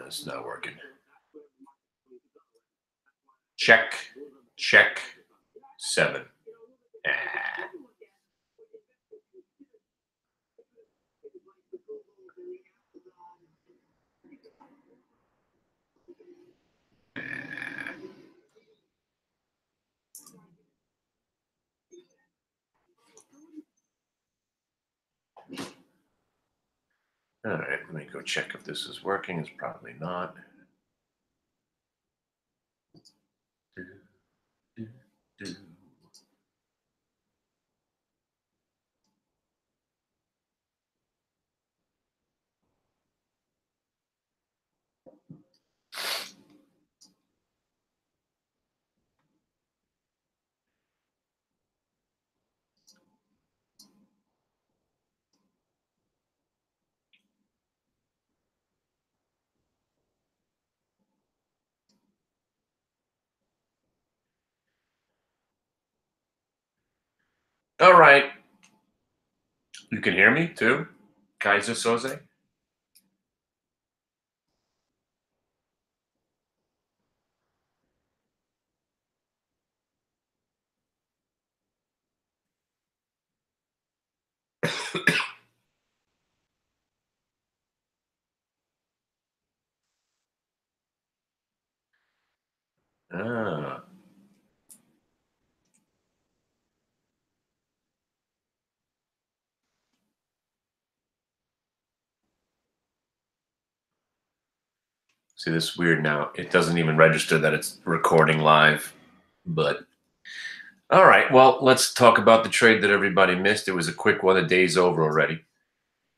It's not working. Check, check, 7. Ah. All right, let me go check if this is working. It's probably not. All right, you can hear me too, Kaiser Soze. Ah, see, this is weird now. It doesn't even register that it's recording live. But all right, well, let's talk about the trade that everybody missed. It was a quick one. The day's over already.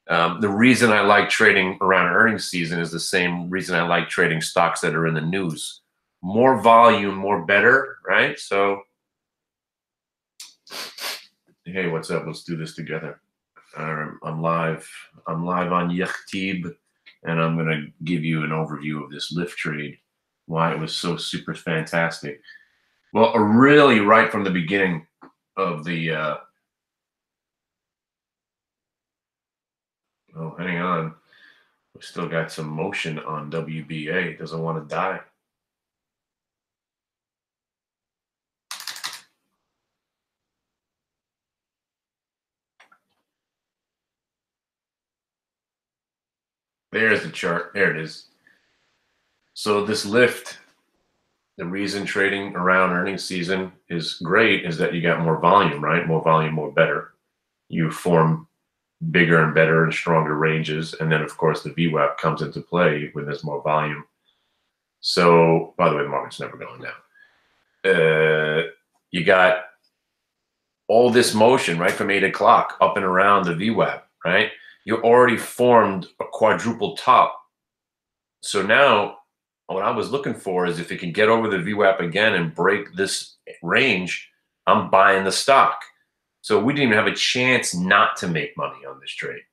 The reason I like trading around earnings season is the same reason I like trading stocks that are in the news. More volume, more better, right? So, hey, what's up? Let's do this together. I'm live. I'm live on LYFT, and I'm going to give you an overview of this LYFT trade, why it was so super fantastic. Well, really, right from the beginning of the oh, hang on. We still got some motion on WBA. Doesn't want to die. There's the chart. There it is. So this LYFT, the reason trading around earnings season is great is that you got more volume, right? More volume, more better. You form bigger and better and stronger ranges. And then, of course, the VWAP comes into play when there's more volume. So, by the way, the market's never going down. You got all this motion, right, from 8 o'clock up and around the VWAP, right? You already formed a quadruple top. So now what I was looking for is if it can get over the VWAP again and break this range, I'm buying the stock. So we didn't even have a chance not to make money on this trade.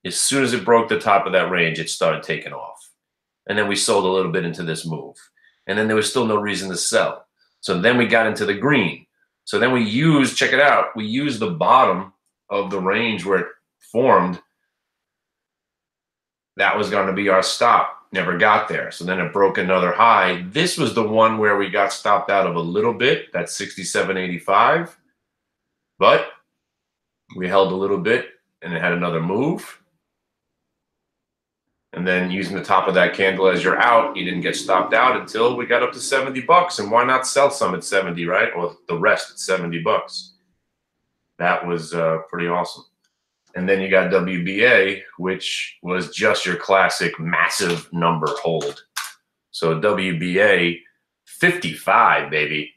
As soon as it broke the top of that range, it started taking off. And then we sold a little bit into this move. And then there was still no reason to sell. So then we got into the green. So then we used, check it out, we used the bottom of the range where it formed. That was going to be our stop. Never got there. So then it broke another high. This was the one where we got stopped out of a little bit. That's 67.85. But we held a little bit and it had another move. And then using the top of that candle as you're out, you didn't get stopped out until we got up to $70. And why not sell some at 70, right? Or the rest at $70. That was pretty awesome. And then you got WBA, which was just your classic massive number hold. So WBA, 55, baby.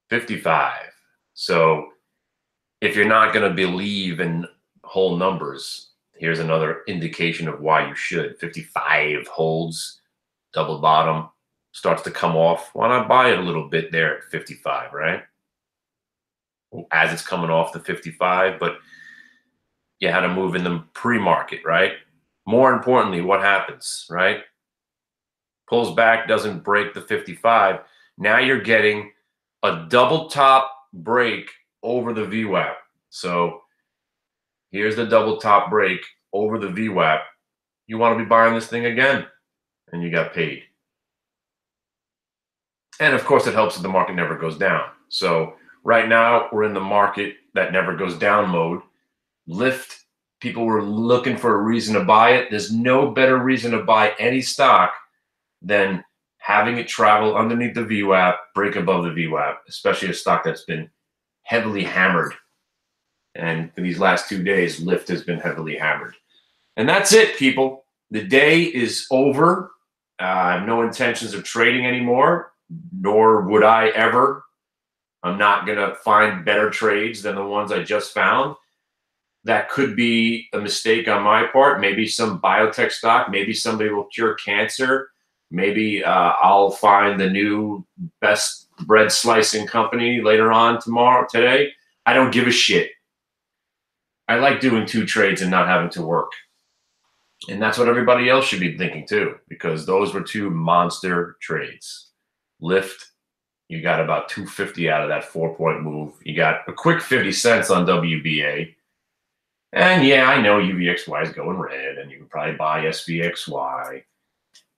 55. So if you're not going to believe in whole numbers, here's another indication of why you should. 55 holds, double bottom, starts to come off. Why not buy it a little bit there at 55, right? As it's coming off the 55, but you had to move in the pre-market, right? More importantly, what happens, right? Pulls back, doesn't break the 55. Now you're getting a double top break over the VWAP. So here's the double top break over the VWAP. you want to be buying this thing again, and you got paid. And of course, it helps that the market never goes down. So right now, we're in the market that never goes down mode. LYFT, people were looking for a reason to buy it. There's no better reason to buy any stock than having it travel underneath the VWAP, break above the VWAP, especially a stock that's been heavily hammered. And for these last 2 days, LYFT has been heavily hammered. And that's it, people. The day is over. I have no intentions of trading anymore, nor would I ever. I'm not going to find better trades than the ones I just found. That could be a mistake on my part. Maybe some biotech stock. Maybe somebody will cure cancer. Maybe I'll find the new best bread slicing company later on today. I don't give a shit. I like doing 2 trades and not having to work. And that's what everybody else should be thinking too, because those were 2 monster trades. LYFT, you got about 250 out of that 4-point move. You got a quick 50 cents on WBA. And yeah, I know UVXY is going red, and you can probably buy SVXY.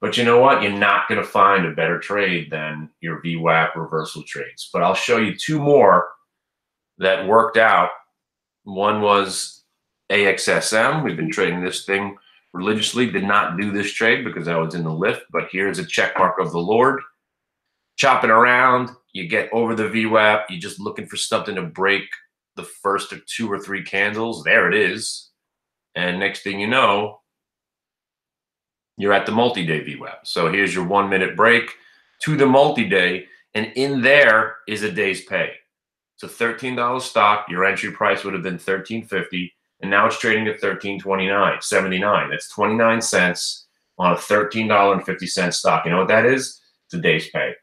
But you know what? You're not going to find a better trade than your VWAP reversal trades. But I'll show you 2 more that worked out. One was AXSM. We've been trading this thing religiously. Did not do this trade because I was in the LYFT, but here's a check mark of the Lord. Chopping around, you get over the VWAP. You're just looking for something to break the first of 2 or 3 candles. There it is. And next thing you know, you're at the multi-day VWAP. So here's your 1-minute break to the multi-day, and in there is a day's pay. It's a $13 stock. Your entry price would have been $13.50, and now it's trading at $13.79. That's 29 cents on a $13.50 stock. You know what that is? It's a day's pay.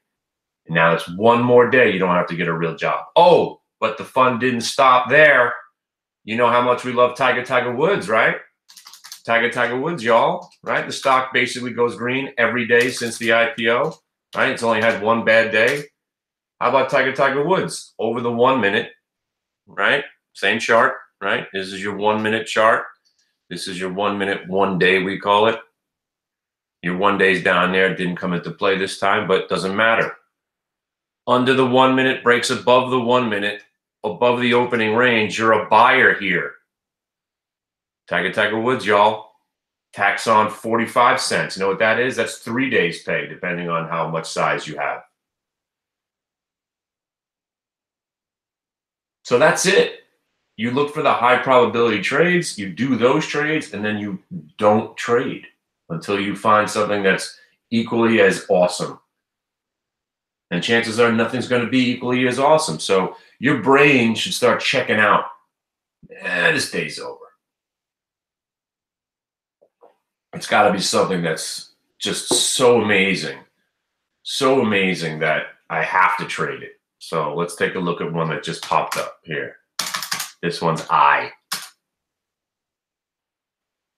And now it's 1 more day. You don't have to get a real job. Oh, but the fun didn't stop there. You know how much we love Tiger Woods, right? Tiger Woods, y'all, right? The stock basically goes green every day since the IPO, right? It's only had 1 bad day. How about Tiger Woods? Over the 1 minute, right? Same chart, right? This is your 1 minute chart. This is your 1 minute, 1 day, we call it. Your 1 day's down there. It didn't come into play this time, but it doesn't matter. Under the 1 minute, breaks above the 1 minute, above the opening range. You're a buyer here. Tiger Woods, y'all. Tax on 45 cents. You know what that is? That's 3 days pay, depending on how much size you have. So that's it. You look for the high probability trades, you do those trades, and then you don't trade until you find something that's equally as awesome. And chances are nothing's going to be equally as awesome. So your brain should start checking out. This day's over. It's got to be something that's just so amazing that I have to trade it. So let's take a look at one that just popped up here. This one's I.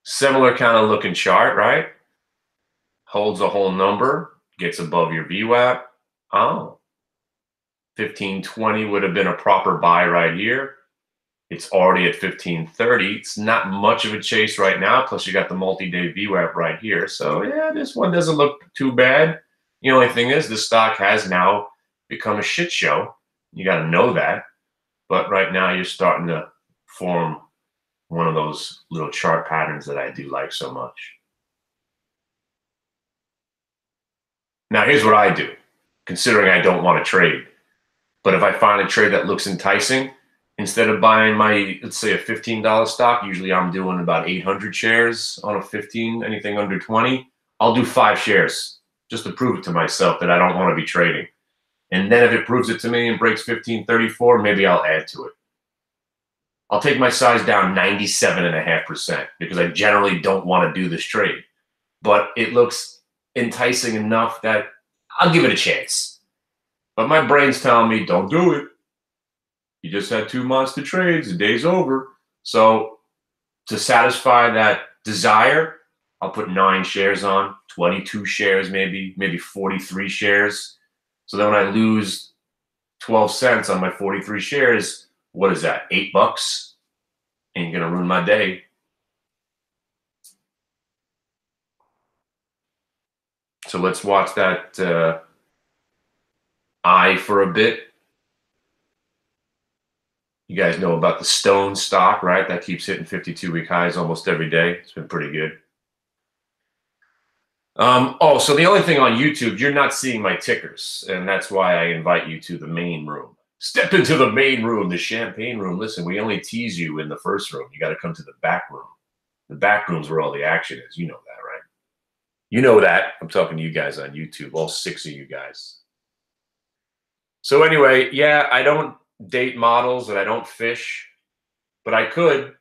Similar kind of looking chart, right? Holds a whole number, gets above your VWAP. Oh, 1520 would have been a proper buy right here. It's already at 1530. It's not much of a chase right now. Plus, you got the multi-day VWAP right here. So, yeah, this one doesn't look too bad. The only thing is, the stock has now become a shit show. You got to know that. But right now, you're starting to form one of those little chart patterns that I do like so much. Now, here's what I do, considering I don't want to trade. But if I find a trade that looks enticing, instead of buying my, let's say, a $15 stock, usually I'm doing about 800 shares on a 15, anything under 20. I'll do 5 shares just to prove it to myself that I don't want to be trading. And then if it proves it to me and breaks 1534, maybe I'll add to it. I'll take my size down 97.5% because I generally don't want to do this trade. But it looks enticing enough that I'll give it a chance. But my brain's telling me, don't do it. You just had 2 monster trades. The day's over. So to satisfy that desire, I'll put 9 shares on, 22 shares maybe 43 shares. So then when I lose 12 cents on my 43 shares, what is that, $8? Ain't gonna ruin my day. So let's watch that eye for a bit. You guys know about the Stone stock, right? That keeps hitting 52-week highs almost every day. It's been pretty good. Oh, so the only thing on YouTube, you're not seeing my tickers, and that's why I invite you to the main room. Step into the main room, the champagne room. Listen, we only tease you in the first room. You got to come to the back room. The back room's where all the action is. You know that, right? You know that. I'm talking to you guys on YouTube, all 6 of you guys. So anyway, yeah, I don't date models and I don't fish, but I could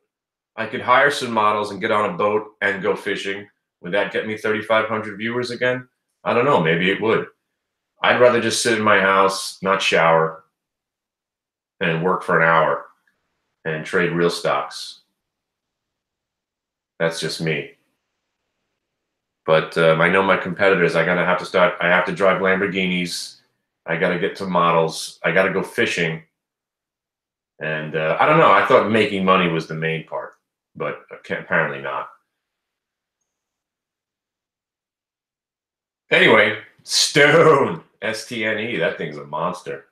hire some models and get on a boat and go fishing. Would that get me 3,500 viewers again? I don't know. Maybe it would. I'd rather just sit in my house, not shower, and work for an hour and trade real stocks. That's just me. But I know my competitors. I have to drive Lamborghinis. I got to get to models. I got to go fishing. And I don't know. I thought making money was the main part, but apparently not. Anyway, Stone, STNE, that thing's a monster.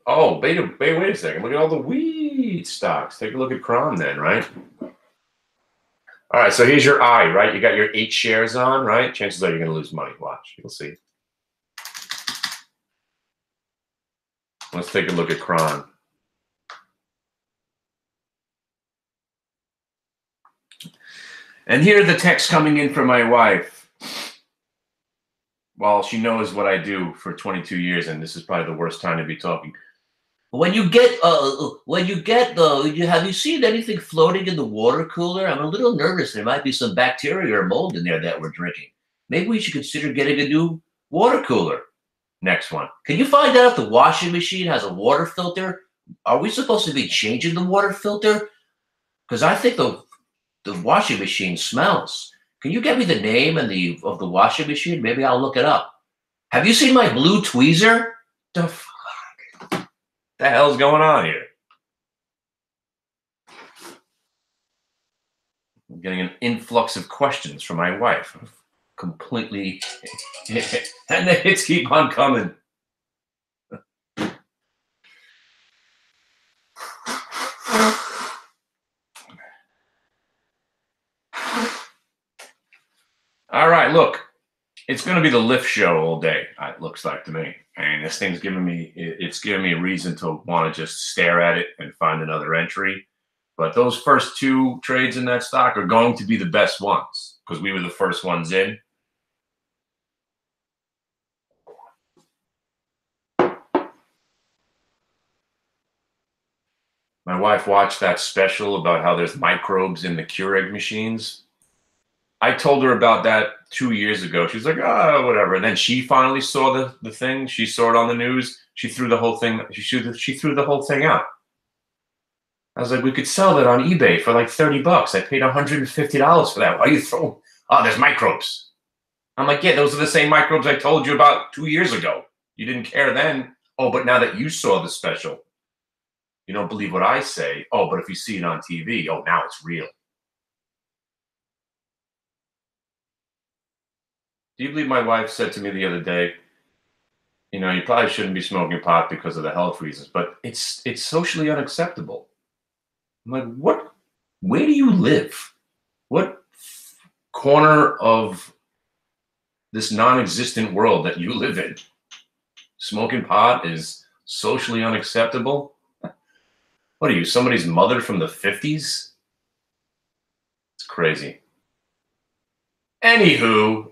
Oh, wait a second. Look at all the weed stocks. Take a look at Crom then, right? All right, so here's your eye, right? You got your 8 shares on, right? Chances are you're going to lose money. Watch, you'll see. Let's take a look at Cron. And here are the texts coming in from my wife. Well, she knows what I do for 22 years, and this is probably the worst time to be talking. Have you seen anything floating in the water cooler? I'm a little nervous. There might be some bacteria or mold in there that we're drinking. Maybe we should consider getting a new water cooler. Next one. Can you find out if the washing machine has a water filter? Are we supposed to be changing the water filter? Because I think the washing machine smells. Can you get me the name of the washing machine? Maybe I'll look it up. Have you seen my blue tweezer? The fuck? The hell's going on here? I'm getting an influx of questions from my wife. Completely, and the hits keep on coming. All right, look, it's going to be the LYFT show all day. It looks like to me, and this thing's giving me a reason to want to just stare at it and find another entry. But those first 2 trades in that stock are going to be the best ones because we were the first ones in. My wife watched that special about how there's microbes in the Keurig machines. I told her about that 2 years ago. She was like, oh, whatever. And then she finally saw the thing. She saw it on the news. She threw the whole thing. She threw the whole thing out. I was like, we could sell that on eBay for like $30. I paid $150 for that. Why are you throwing? Oh, there's microbes. I'm like, yeah, those are the same microbes I told you about 2 years ago. You didn't care then. Oh, but now that you saw the special, you don't believe what I say. Oh, but if you see it on TV, oh, now it's real. Do you believe my wife said to me the other day, you know, you probably shouldn't be smoking pot because of the health reasons, but it's socially unacceptable. I'm like, what? Where do you live? What corner of this non-existent world that you live in? Smoking pot is socially unacceptable? What are you, somebody's mother from the 50s? It's crazy. Anywho,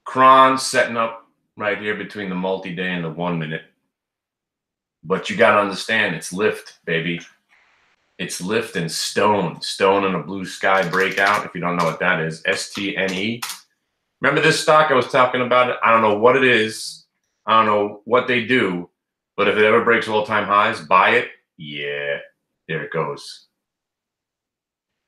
Cron setting up right here between the multi-day and the 1 minute. But you got to understand, it's LYFT, baby. It's LYFT and Stone. Stone on a blue sky breakout. If you don't know what that is, STNE. Remember this stock I was talking about? I don't know what it is. I don't know what they do. But if it ever breaks all-time highs, buy it. Yeah, there it goes.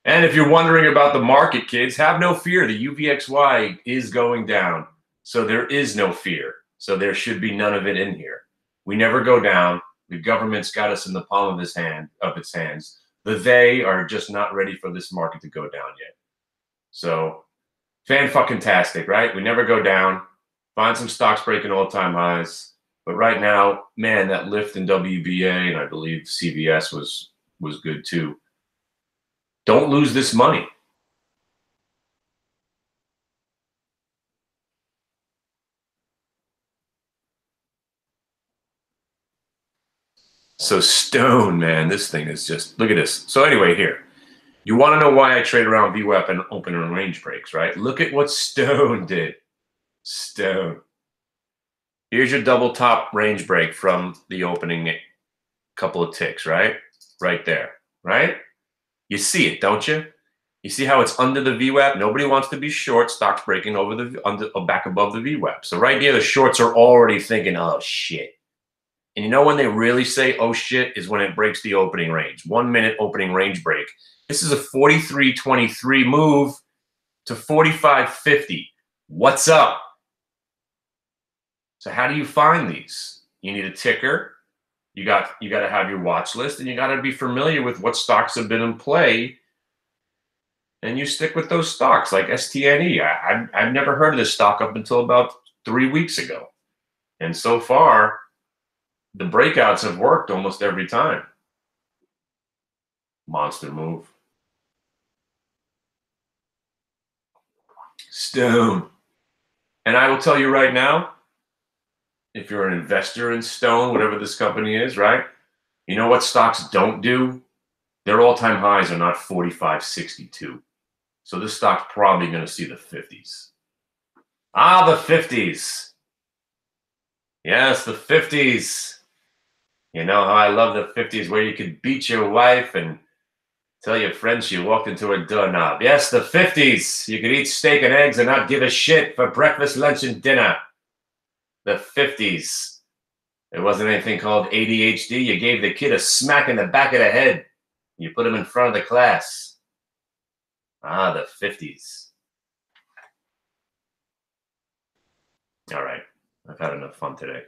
And if you're wondering about the market, kids, have no fear. The UVXY is going down. So there is no fear. So there should be none of it in here. We never go down. The government's got us in the palm of its hands. The they are just not ready for this market to go down yet. So fan-fucking-tastic, right? We never go down. Find some stocks breaking all-time highs. But right now, man, that LYFT and WBA, and I believe CVS was good too. Don't lose this money. So Stone, man, this thing is just, look at this. So anyway, here. You want to know why I trade around VWAP and open and range breaks, right? Look at what Stone did. Stone. Here's your double top range break from the opening couple of ticks, right? Right there, right? You see it, don't you? You see how it's under the VWAP? Nobody wants to be short. Stocks breaking over the back above the VWAP. So right here, the shorts are already thinking, oh, shit. And you know when they really say, oh, shit, is when it breaks the opening range. 1 minute opening range break. This is a 43.23 move to 45.50. What's up? So how do you find these? You need a ticker. You got to have your watch list, and you got to be familiar with what stocks have been in play. And you stick with those stocks like STNE. I've never heard of this stock up until about 3 weeks ago. And so far, the breakouts have worked almost every time. Monster move. Stone. And I will tell you right now, if you're an investor in Stone, whatever this company is, right? You know what stocks don't do? Their all-time highs are not 45.62. So this stock's probably going to see the 50s. Ah, the 50s. Yes, the 50s. You know how I love the 50s, where you could beat your wife and tell your friends she walked into a doorknob. Yes, the 50s. You could eat steak and eggs and not give a shit for breakfast, lunch, and dinner. The 50s. There wasn't anything called ADHD. You gave the kid a smack in the back of the head. You put him in front of the class. Ah, the 50s. All right. I've had enough fun today.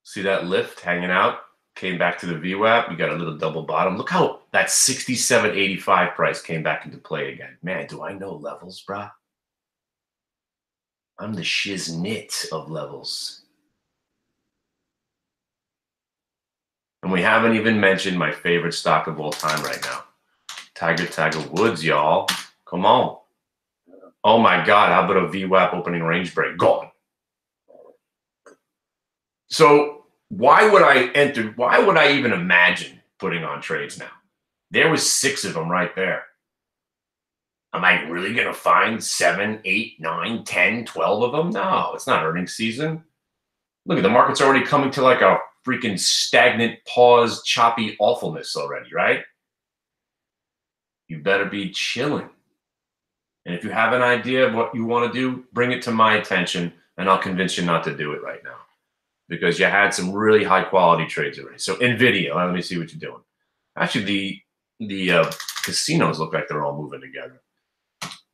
See that lift hanging out? Came back to the VWAP. You got a little double bottom. Look how that 67.85 price came back into play again. Man, do I know levels, brah? I'm the shiznit of levels. And we haven't even mentioned my favorite stock of all time right now. Tiger Woods, y'all. Come on. Oh my God, how about a VWAP opening range break? Gone. So why would I even imagine putting on trades now? There was 6 of them right there. Am I really going to find 7, 8, 9, 10, 12 of them? No, it's not earnings season. Look at the market's already coming to like a freaking stagnant pause, choppy awfulness already, right? You better be chilling. And if you have an idea of what you want to do, bring it to my attention and I'll convince you not to do it right now, because you had some really high quality trades already. So NVIDIA, let me see what you're doing. Actually, the casinos look like they're all moving together.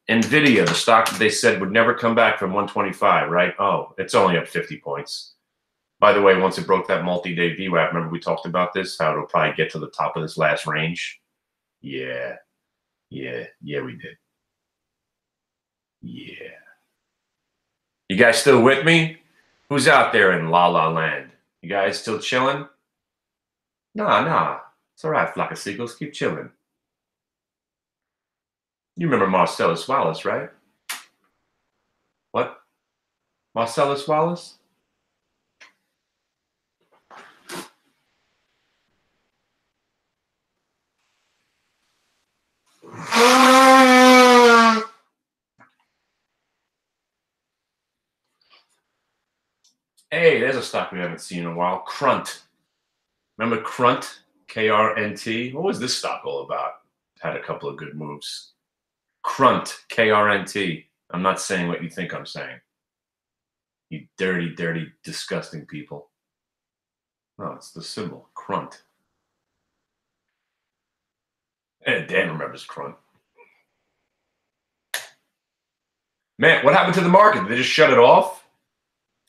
NVIDIA, the stock that they said would never come back from 125, right? Oh, it's only up 50 points. By the way, once it broke that multi-day VWAP, remember we talked about this, how it'll probably get to the top of this last range? Yeah, we did. Yeah. You guys still with me? Who's out there in La La Land? You guys still chilling? Nah. It's all right, flock of seagulls. Keep chilling. You remember Marcellus Wallace, right? What? Marcellus Wallace? Hey, there's a stock we haven't seen in a while. Crunt. Remember Crunt? KRNT. What was this stock all about? Had a couple of good moves. Crunt. KRNT. I'm not saying what you think I'm saying. You dirty, dirty, disgusting people. No, it's the symbol. Crunt. And Dan remembers Crunt. Man, what happened to the market? Did they just shut it off?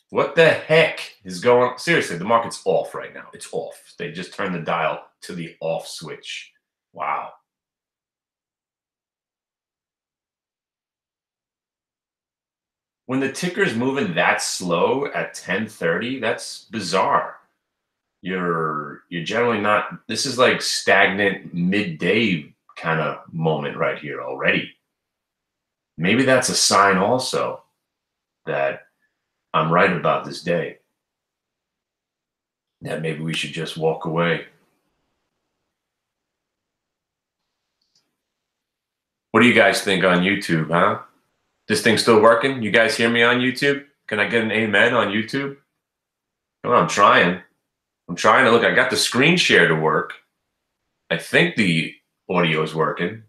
What the heck is going on? Seriously, the market's off right now. It's off. They just turned the dial to the off switch. Wow. When the ticker's moving that slow at 10:30, that's bizarre. You're generally not, this is like stagnant midday kind of moment right here already. Maybe that's a sign also that I'm right about this day. That maybe we should just walk away. What do you guys think on YouTube, huh? This thing still working? You guys hear me on YouTube? Can I get an amen on YouTube? Come on, I'm trying. I'm trying to look. I got the screen share to work. I think the audio is working.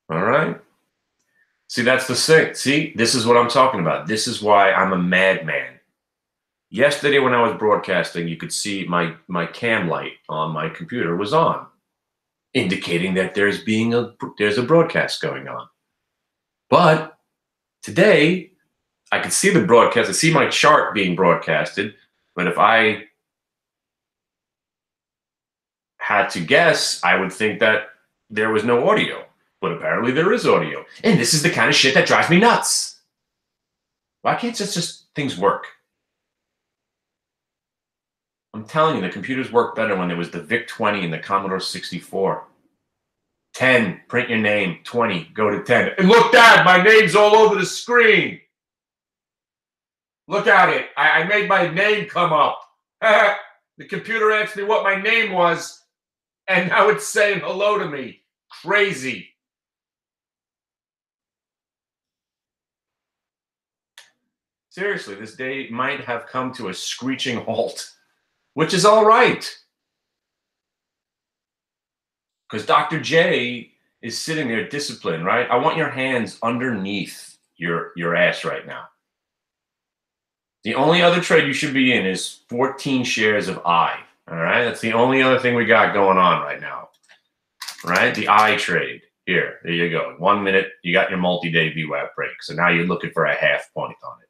All right. See, that's the thing. See, this is what I'm talking about. This is why I'm a madman. Yesterday when I was broadcasting, you could see my cam light on my computer was on, indicating that there's a broadcast going on. But today, I could see the broadcast. I see my chart being broadcasted. But if I had to guess, I would think that there was no audio. But apparently there is audio. And this is the kind of shit that drives me nuts. Why can't just things work? I'm telling you, the computers worked better when there was the VIC-20 and the Commodore 64. 10, print your name. 20, go to 10. And look, Dad, my name's all over the screen. Look at it. I made my name come up. The computer asked me what my name was, and now it's saying hello to me. Crazy. Seriously, this day might have come to a screeching halt, which is all right. Because Dr. J is sitting there disciplined, right? I want your hands underneath your ass right now. The only other trade you should be in is 14 shares of I. All right, that's the only other thing we got going on right now. Right, the I trade. Here, there you go. 1 minute, you got your multi-day VWAP break. So now you're looking for a half point on it.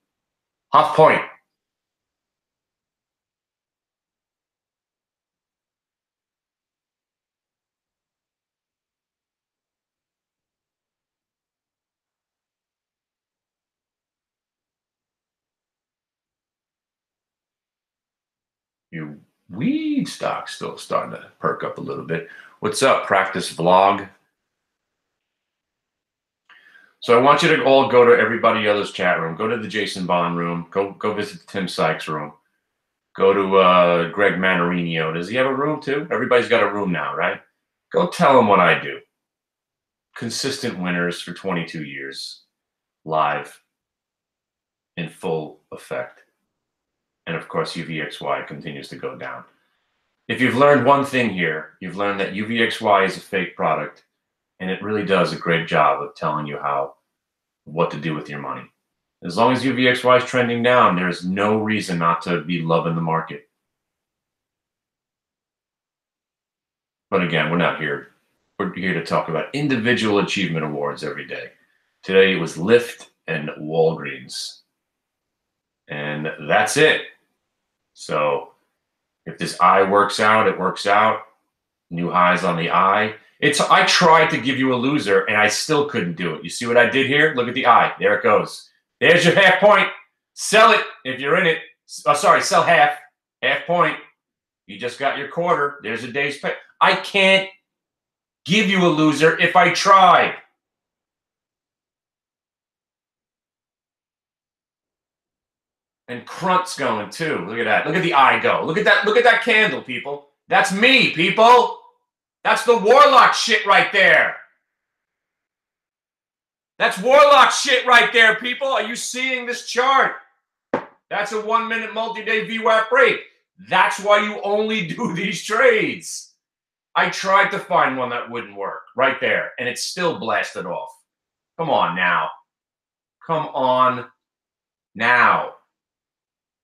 Half point. Your weed stock's still starting to perk up a little bit. What's up, practice vlog? So I want you to all go to everybody else's chat room. Go to the Jason Bond room. Go visit the Tim Sykes room. Go to Greg Manarinio. Does he have a room too? Everybody's got a room now, right? Go tell him what I do. Consistent winners for 22 years, live, in full effect. And of course, UVXY continues to go down. If you've learned one thing here, you've learned that UVXY is a fake product, and it really does a great job of telling you what to do with your money. As long as UVXY is trending down, there's no reason not to be loving the market. But again, we're not here. We're here to talk about individual achievement awards every day. Today it was LYFT and Walgreens. And that's it. So if this I works out, it works out. New highs on the I. I tried to give you a loser and I still couldn't do it. You see what I did here? Look at the I. There it goes. There's your half point. Sell it if you're in it. Oh, sorry, sell half. Half point. You just got your quarter. There's a day's pay. I can't give you a loser if I try. And Crunt's going too. Look at that. Look at the I go. Look at that. Look at that candle, people. That's me, people. That's the Warlock shit right there. That's Warlock shit right there, people. Are you seeing this chart? That's a 1 minute multi-day VWAP break. That's why you only do these trades. I tried to find one that wouldn't work right there, and it's still blasted off. Come on now. Come on now.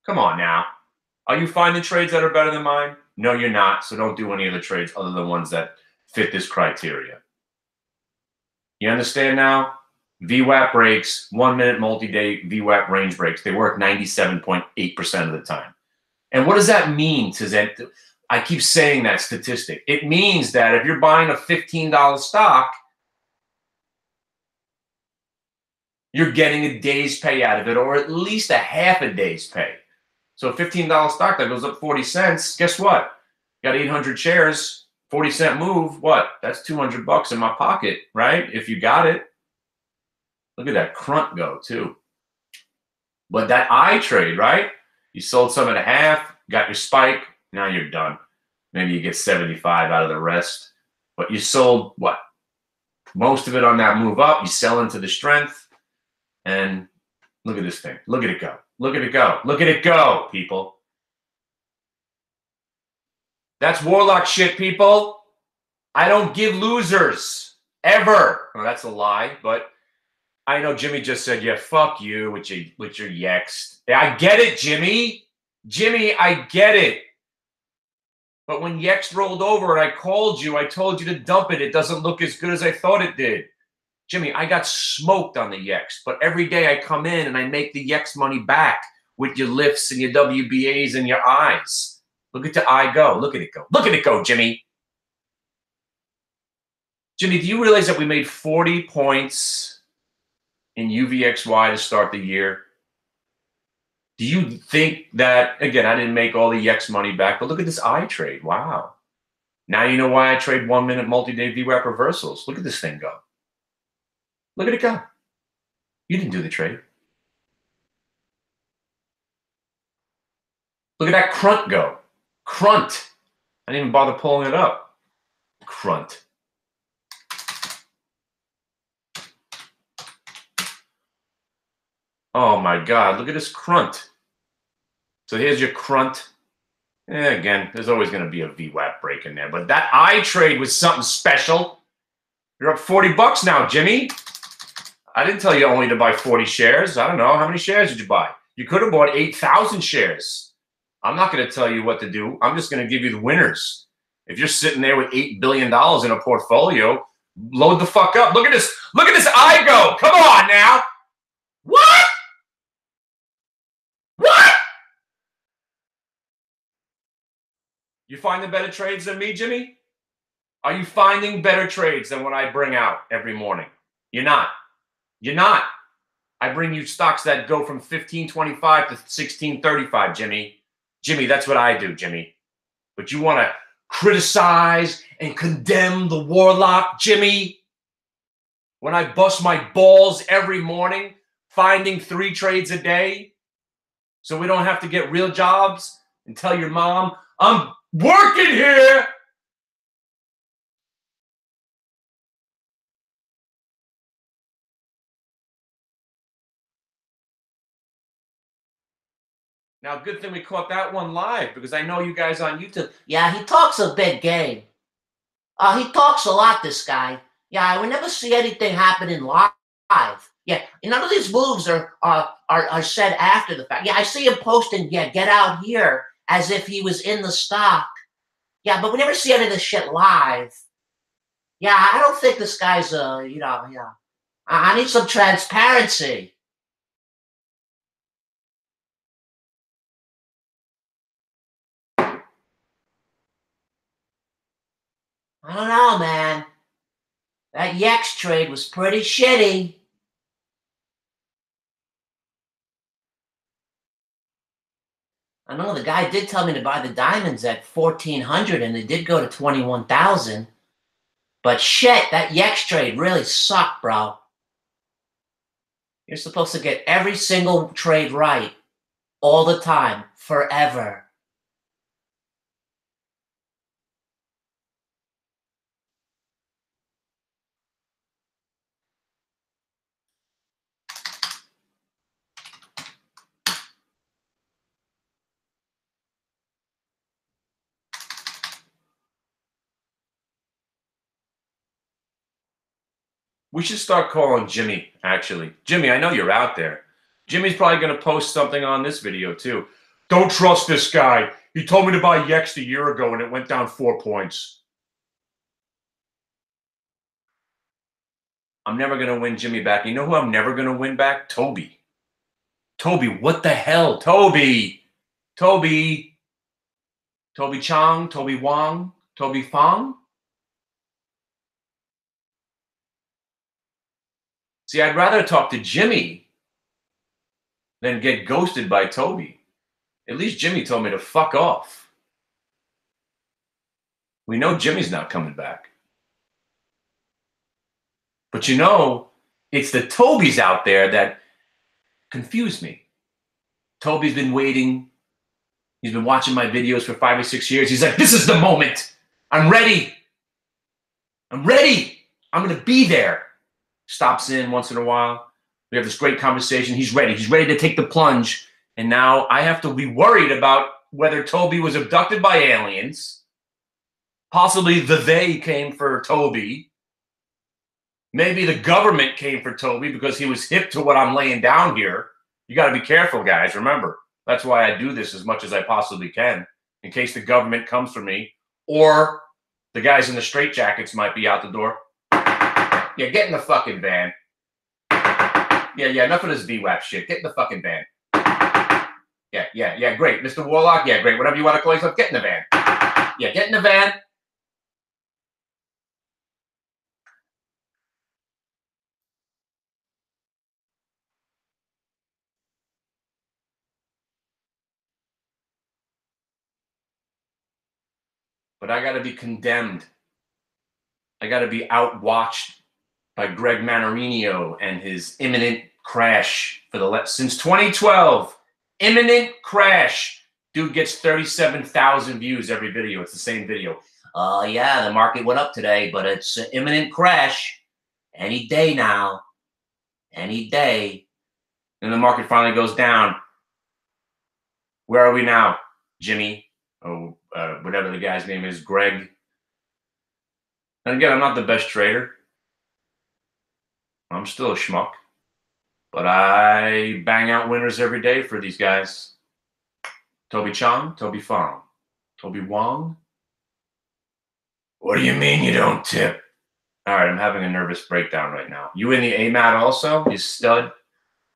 Come on now. Are you finding trades that are better than mine? No, you're not. So don't do any of the trades other than ones that fit this criteria. You understand now? VWAP breaks, 1 minute multi-day VWAP range breaks, they work 97.8% of the time. And what does that mean? I keep saying that statistic. It means that if you're buying a $15 stock, you're getting a day's pay out of it, or at least a half a day's pay. So a $15 stock that goes up 40 cents, guess what? Got 800 shares, 40-cent move, what? That's $200 in my pocket, right? If you got it. Look at that crunt go, too. But that I trade, right? You sold some at a half, got your spike, now you're done. Maybe you get 75 out of the rest. But you sold, what? Most of it on that move up. You sell into the strength. And look at this thing. Look at it go. Look at it go. Look at it go, people. That's warlock shit, people. I don't give losers. Ever. Well, that's a lie, but I know Jimmy just said, yeah, fuck you with your YEXT. Yeah, I get it, Jimmy. Jimmy, I get it. But when YEXT rolled over and I called you, I told you to dump it. It doesn't look as good as I thought it did. Jimmy, I got smoked on the YEXT, but every day I come in and I make the YEXT money back with your LYFTs and your WBAs and your I's. Look at the I go. Look at it go. Look at it go, Jimmy. Jimmy, do you realize that we made 40 points in UVXY to start the year? Do you think that, again, I didn't make all the YEXT money back, but look at this I trade. Wow. Now you know why I trade 1 minute multi-day VWAP reversals. Look at this thing go. Look at it go. You didn't do the trade. Look at that crunt go. Crunt. I didn't even bother pulling it up. Crunt. Oh my God, look at this crunt. So here's your crunt. Again, there's always going to be a VWAP break in there, but that I trade was something special. You're up $40 now, Jimmy. I didn't tell you only to buy 40 shares. I don't know. How many shares did you buy? You could have bought 8,000 shares. I'm not going to tell you what to do. I'm just going to give you the winners. If you're sitting there with $8 billion in a portfolio, load the fuck up. Look at this. Look at this I go. Come on now. What? What? You finding better trades than me, Jimmy? Are you finding better trades than what I bring out every morning? You're not. You're not. I bring you stocks that go from 15.25 to 16.35, Jimmy. Jimmy, that's what I do, Jimmy. But you want to criticize and condemn the warlock, Jimmy? When I bust my balls every morning, finding 3 trades a day, so we don't have to get real jobs and tell your mom, I'm working here. Now, good thing we caught that one live because I know you guys on YouTube. Yeah, he talks a big game. He talks a lot, this guy. Yeah, I would never see anything happening live. Yeah, none of these moves are said after the fact. Yeah, I see him posting, yeah, get out here as if he was in the stock. Yeah, but we never see any of this shit live. Yeah, I don't think this guy's, yeah. I need some transparency. I don't know, man. That YEXT trade was pretty shitty. I know the guy did tell me to buy the diamonds at 1,400 and it did go to 21,000. But shit, that YEXT trade really sucked, bro. You're supposed to get every single trade right all the time, forever. We should start calling Jimmy, actually. Jimmy, I know you're out there. Jimmy's probably going to post something on this video, too. Don't trust this guy. He told me to buy YEXT a year ago, and it went down 4 points. I'm never going to win Jimmy back. You know who I'm never going to win back? Toby. Toby, what the hell? Toby. Toby. Toby Chong, Toby Wong, Toby Fong. See, I'd rather talk to Jimmy than get ghosted by Toby. At least Jimmy told me to fuck off. We know Jimmy's not coming back. But you know, it's the Tobys out there that confuse me. Toby's been waiting. He's been watching my videos for 5 or 6 years. He's like, this is the moment. I'm ready. I'm ready. I'm going to be there. Stops in once in a while. We have this great conversation. He's ready. He's ready to take the plunge. And now I have to be worried about whether Toby was abducted by aliens. Possibly they came for Toby. Maybe the government came for Toby because he was hip to what I'm laying down here. You got to be careful, guys. Remember, that's why I do this as much as I possibly can, in case the government comes for me, or the guys in the straitjackets might be out the door. Yeah, get in the fucking van. Yeah, enough of this VWAP shit. Get in the fucking van. Yeah, great. Mr. Warlock, yeah, great. Whatever you want to call yourself, get in the van. Yeah, get in the van. But I got to be condemned. I got to be outwatched by Greg Mannarino and his imminent crash for the since 2012. Imminent crash. Dude gets 37,000 views every video. It's the same video. Yeah, the market went up today, but it's an imminent crash. Any day now. Any day. And the market finally goes down. Where are we now, Jimmy? Oh, whatever the guy's name is, Greg. And again, I'm not the best trader. I'm still a schmuck. But I bang out winners every day for these guys. Toby Chong, Toby Fong, Toby Wong. What do you mean you don't tip? All right, I'm having a nervous breakdown right now. You in the AMAT also, you stud?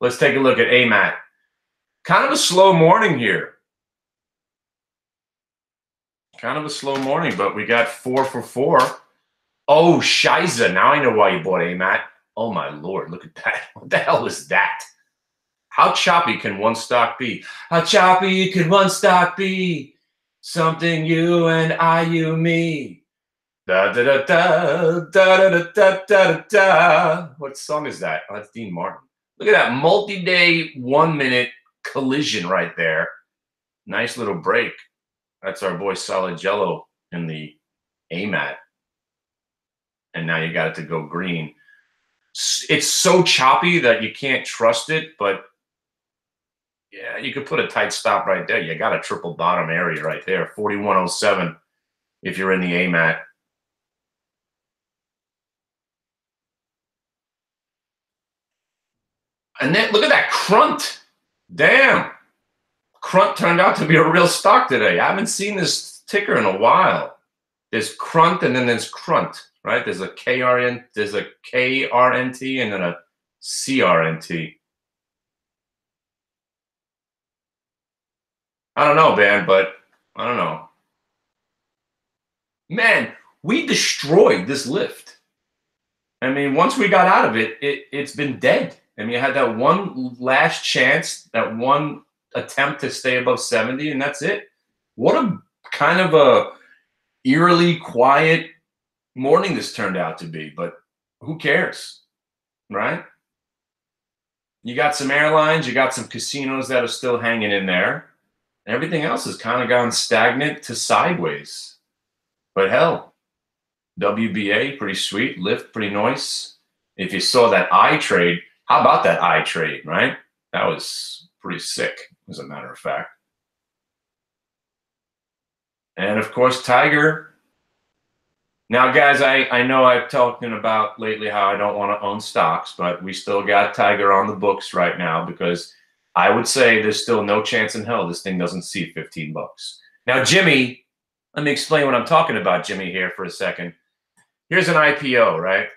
Let's take a look at AMAT. Kind of a slow morning here. Kind of a slow morning, but we got 4 for 4. Oh, Shiza. Now I know why you bought AMAT. Oh, my Lord. Look at that. What the hell is that? How choppy can one stock be? How choppy can one stock be? Something you and I, you, me. Da da da da da da da da da da. What song is that? Oh, that's Dean Martin. Look at that multi-day 1-minute collision right there. Nice little break. That's our boy Solid Jello in the AMAT. And now you got it to go green. It's so choppy that you can't trust it, but yeah, you could put a tight stop right there. You got a triple bottom area right there, 4107 if you're in the AMAT. And then look at that Crunt. Damn. Crunt turned out to be a real stock today. I haven't seen this ticker in a while. There's Crunt and then there's Crunt, right? There's a KRN, there's a KRNT and then a CRNT. I don't know, man, but I don't know. Man, we destroyed this lift. I mean, once we got out of it, it's been dead. I mean, you had that one last chance, that one attempt to stay above 70, and that's it. What a kind of a eerily quiet morning this turned out to be, but who cares, right? You got some airlines, you got some casinos that are still hanging in there. Everything else has kind of gone stagnant to sideways. But hell, WBA, pretty sweet. LYFT, pretty nice. If you saw that I trade, how about that I trade, right? That was pretty sick, as a matter of fact. And of course, Tiger. Now, guys, I know I've talking about lately how I don't want to own stocks, but we still got Tiger on the books right now because I would say there's still no chance in hell this thing doesn't see 15 bucks. Now, Jimmy, let me explain what I'm talking about, Jimmy, here for a second. Here's an IPO, right?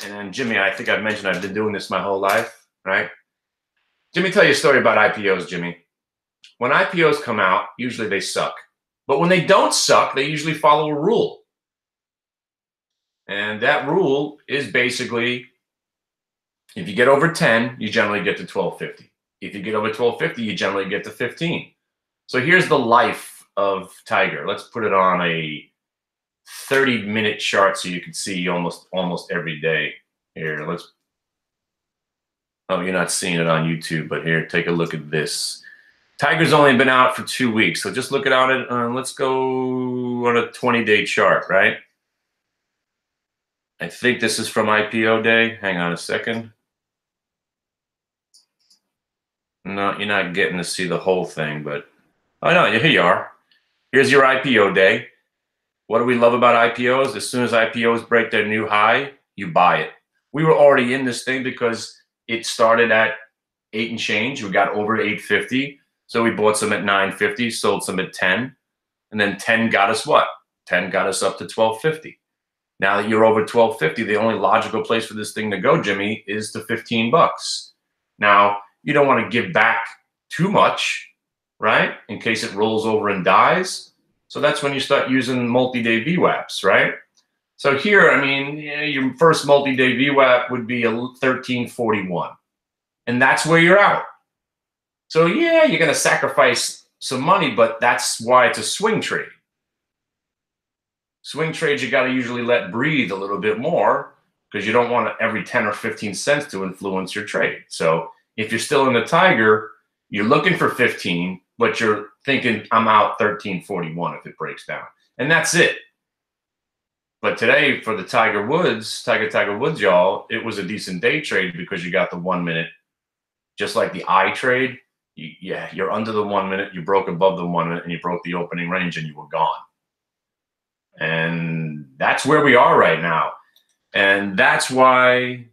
And then Jimmy, I think I've mentioned I've been doing this my whole life, right? Jimmy, tell you a story about IPOs, Jimmy. When IPOs come out, usually they suck. But when they don't suck, they usually follow a rule. And that rule is basically, if you get over 10, you generally get to 1250. If you get over 1250, you generally get to 15. So here's the life of Tiger. Let's put it on a 30-minute chart so you can see almost every day. Here, oh, you're not seeing it on YouTube, but here, take a look at this. Tiger's only been out for 2 weeks, so just look at it. Let's go on a 20-day chart, right? I think this is from IPO day. Hang on a second. No, you're not getting to see the whole thing, but oh no, here you are. Here's your IPO day. What do we love about IPOs? As soon as IPOs break their new high, you buy it. We were already in this thing because it started at 8 and change. We got over 850. So we bought some at 950, sold some at 10. And then 10 got us what? 10 got us up to 1250. Now that you're over 1250, the only logical place for this thing to go, Jimmy, is to 15 bucks. Now, you don't want to give back too much, right? In case it rolls over and dies. So that's when you start using multi-day VWAPs, right? So here, I mean, your first multi-day VWAP would be a 1341. And that's where you're out. So yeah, you're going to sacrifice some money, but that's why it's a swing trade. Swing trades, you got to usually let breathe a little bit more because you don't want every 10 or 15 cents to influence your trade. So if you're still in the Tiger, you're looking for 15, but you're thinking, I'm out 1341 if it breaks down. And that's it. But today, for the Tiger Woods, y'all, it was a decent day trade because you got the 1 minute. Just like the I trade, you're under the 1 minute, you broke above the 1 minute, and you broke the opening range, and you were gone. And that's where we are right now. And that's why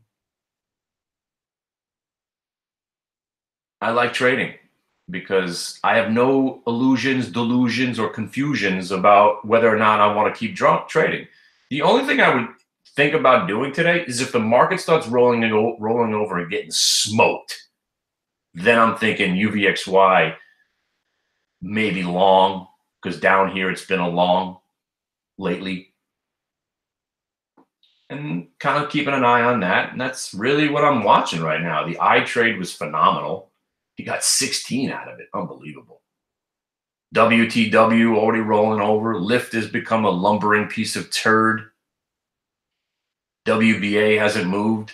I like trading, because I have no illusions, delusions, or confusions about whether or not I want to keep trading. The only thing I would think about doing today is if the market starts rolling over and getting smoked, then I'm thinking UVXY maybe long, because down here it's been a long lately. And kind of keeping an eye on that. And that's really what I'm watching right now. The I trade was phenomenal. He got 16 out of it. Unbelievable. WTW already rolling over. LYFT has become a lumbering piece of turd. WBA hasn't moved.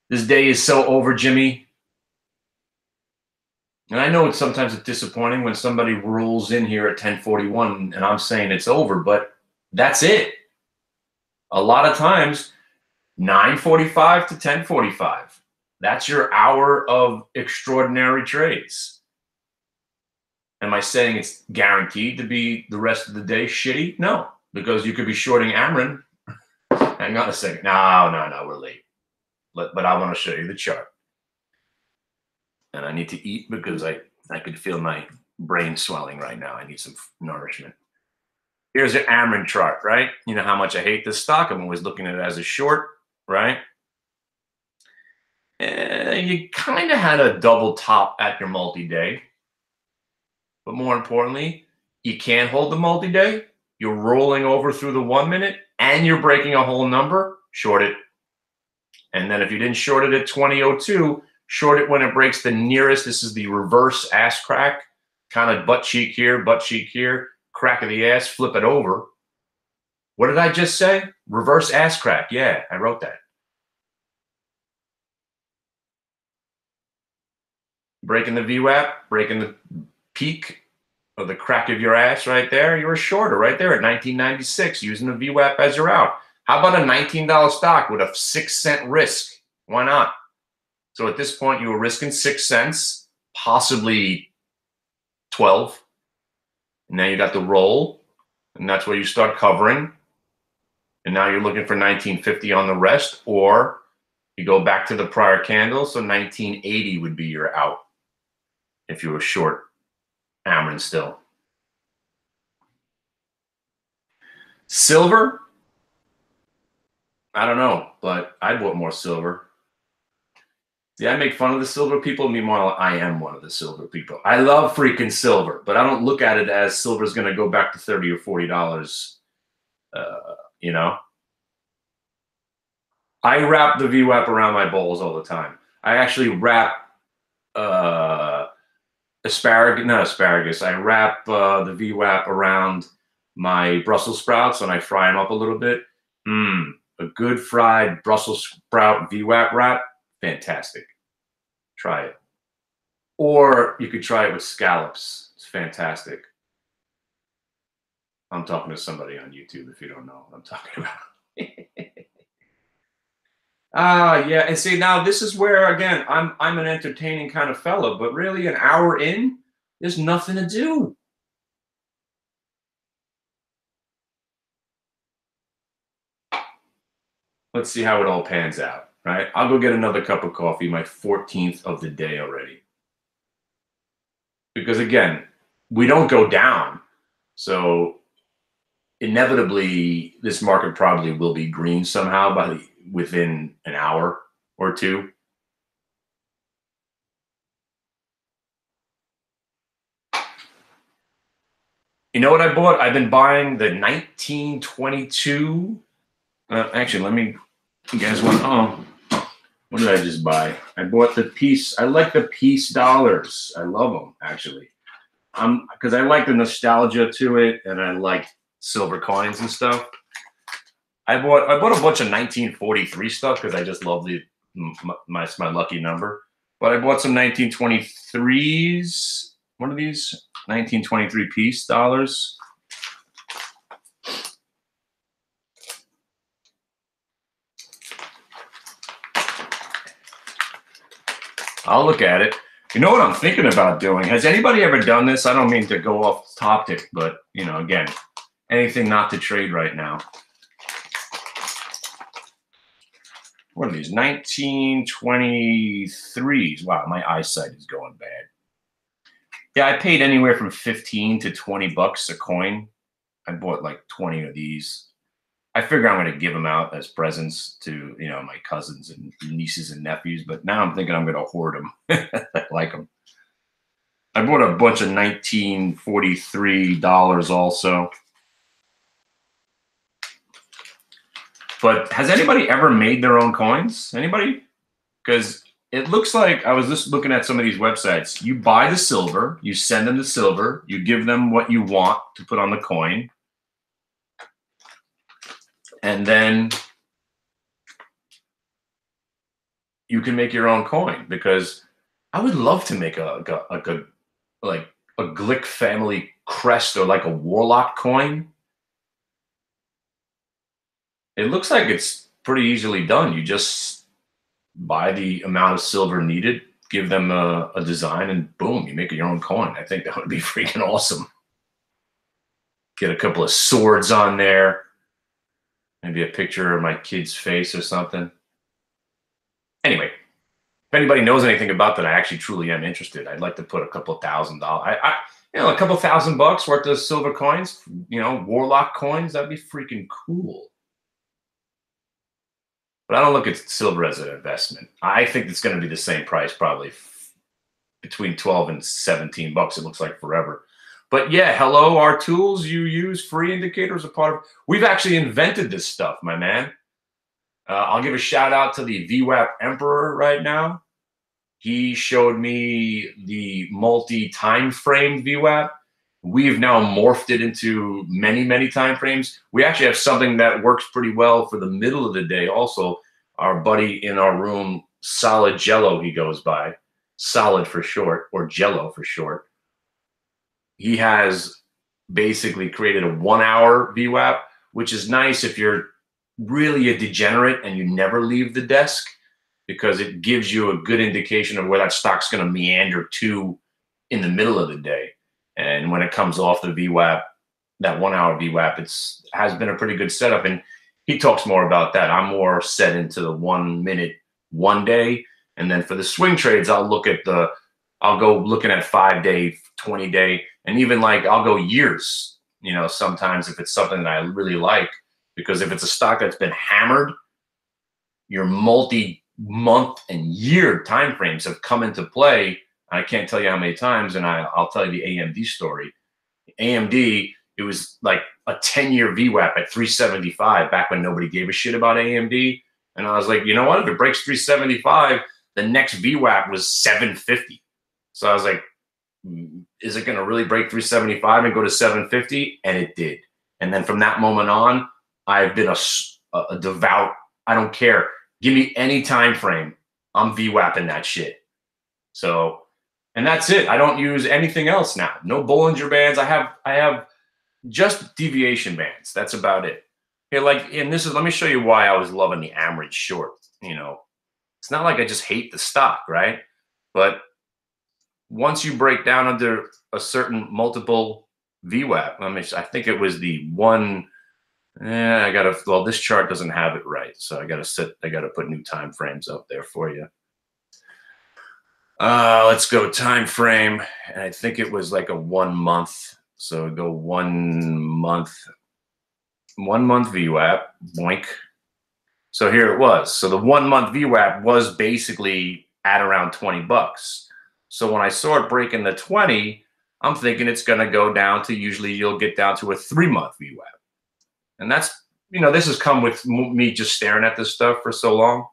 This day is so over, Jimmy. And I know sometimes it's disappointing when somebody rolls in here at 1041 and I'm saying it's over, but that's it. A lot of times, 9:45 to 10:45. That's your hour of extraordinary trades. Am I saying it's guaranteed to be the rest of the day shitty? No, because you could be shorting Amron. Hang on a second. No, we're late. But I want to show you the chart. And I need to eat because I could feel my brain swelling right now. I need some nourishment. Here's your Amron chart, right? You know how much I hate this stock. I'm always looking at it as a short, right? And you kind of had a double top at your multi-day. But more importantly, you can't hold the multi-day. You're rolling over through the 1 minute and you're breaking a whole number, short it. And then if you didn't short it at 20:02, short it when it breaks the nearest. This is the reverse ass crack, kind of butt cheek here, crack of the ass, flip it over. What did I just say? Reverse ass crack. Yeah, I wrote that. Breaking the VWAP, breaking the peak of the crack of your ass right there. You were shorter right there at 1996 using the VWAP as your out. How about a $19 stock with a 6-cent risk? Why not? So at this point, you were risking 6 cents, possibly 12. And now you got the roll, and that's where you start covering. And now you're looking for 1950 on the rest, or you go back to the prior candle. So 1980 would be your out if you were short Amron still. Silver, I don't know, but I bought more silver. See, I make fun of the silver people. Meanwhile, I am one of the silver people. I love freaking silver, but I don't look at it as silver's going to go back to $30 or $40. You know, I wrap the VWAP around my bowls all the time. I actually wrap asparagus, not asparagus. I wrap the VWAP around my Brussels sprouts and I fry them up a little bit. A good fried Brussels sprout VWAP wrap, fantastic. Try it. Or you could try it with scallops. It's fantastic. I'm talking to somebody on YouTube if you don't know what I'm talking about. Yeah, and see now this is where again I'm an entertaining kind of fella, but really an hour in, there's nothing to do. Let's see how it all pans out, right? I'll go get another cup of coffee, my 14th of the day already. Because again, we don't go down. So inevitably this market probably will be green somehow within an hour or two. You know what I bought? I've been buying the 1922. Actually, let me. You guys want? Oh, what did I just buy? I bought the piece. I like the piece dollars. I love them actually. Because I like the nostalgia to it, and I like silver coins and stuff. I bought a bunch of 1943 stuff because I just love my lucky number. But I bought some 1923s. What are these? 1923 piece dollars. I'll look at it. You know what I'm thinking about doing? Has anybody ever done this? I don't mean to go off topic, but you know, again, anything not to trade right now. What are these? 1923s. Wow, my eyesight is going bad. Yeah, I paid anywhere from 15 to 20 bucks a coin. I bought like 20 of these. I figure I'm going to give them out as presents to, you know, my cousins and nieces and nephews. But now I'm thinking I'm going to hoard them. I like them. I bought a bunch of 1943 dollars also. But has anybody ever made their own coins? Anybody? Because it looks like I was just looking at some of these websites. You buy the silver, you send them the silver, you give them what you want to put on the coin. And then you can make your own coin, because I would love to make a Glick family crest or like a warlock coin. It looks like it's pretty easily done. You just buy the amount of silver needed, give them a design, and boom, you make your own coin. I think that would be freaking awesome. Get a couple of swords on there. Maybe a picture of my kid's face or something. Anyway, if anybody knows anything about that, I actually truly am interested. I'd like to put a couple $1,000. A couple $1,000 worth of silver coins, you know, warlock coins. That'd be freaking cool. But I don't look at silver as an investment. I think it's going to be the same price, probably between 12 and 17 bucks. It looks like forever. But yeah, hello, our tools you use, free indicators, a part of. We've actually invented this stuff, my man. I'll give a shout out to the VWAP Emperor right now. He showed me the multi-time frame VWAP. We've now morphed it into many, many time frames. We actually have something that works pretty well for the middle of the day also. Our buddy in our room, Solid Jello, he goes by. Solid for short, or Jello for short. He has basically created a 1 hour VWAP, which is nice if you're really a degenerate and you never leave the desk, because it gives you a good indication of where that stock's going to meander to in the middle of the day. And when it comes off the VWAP, that 1 hour VWAP, has been a pretty good setup. And he talks more about that. I'm more set into the 1 minute, 1 day. And then for the swing trades, I'll go looking at 5 day, 20 day, and even like I'll go years, you know, sometimes if it's something that I really like, because if it's a stock that's been hammered, your multi-month and year timeframes have come into play. I can't tell you how many times, and I'll tell you the AMD story. AMD, it was like a 10-year VWAP at 375 back when nobody gave a shit about AMD. And I was like, you know what? If it breaks 375, the next VWAP was 750. So I was like, is it going to really break 375 and go to 750? And it did. And then from that moment on, I've been a devout, I don't care. Give me any time frame. I'm VWAPing that shit. So, and that's it. I don't use anything else now. No Bollinger Bands. I have just deviation bands. That's about it. Here, like, and this is, let me show you why I was loving the Ameren short. You know, it's not like I just hate the stock, right? But once you break down under a certain multiple VWAP, I think it was the one. Well, this chart doesn't have it right, so I gotta put new time frames up there for you. Let's go time frame, and I think it was like a 1 month. So go 1 month, 1 month VWAP, boink. So here it was. So the 1 month VWAP was basically at around $20. So when I saw it breaking the 20, I'm thinking it's going to go down to, usually you'll get down to a 3 month VWAP. And that's, you know, this has come with me just staring at this stuff for so long.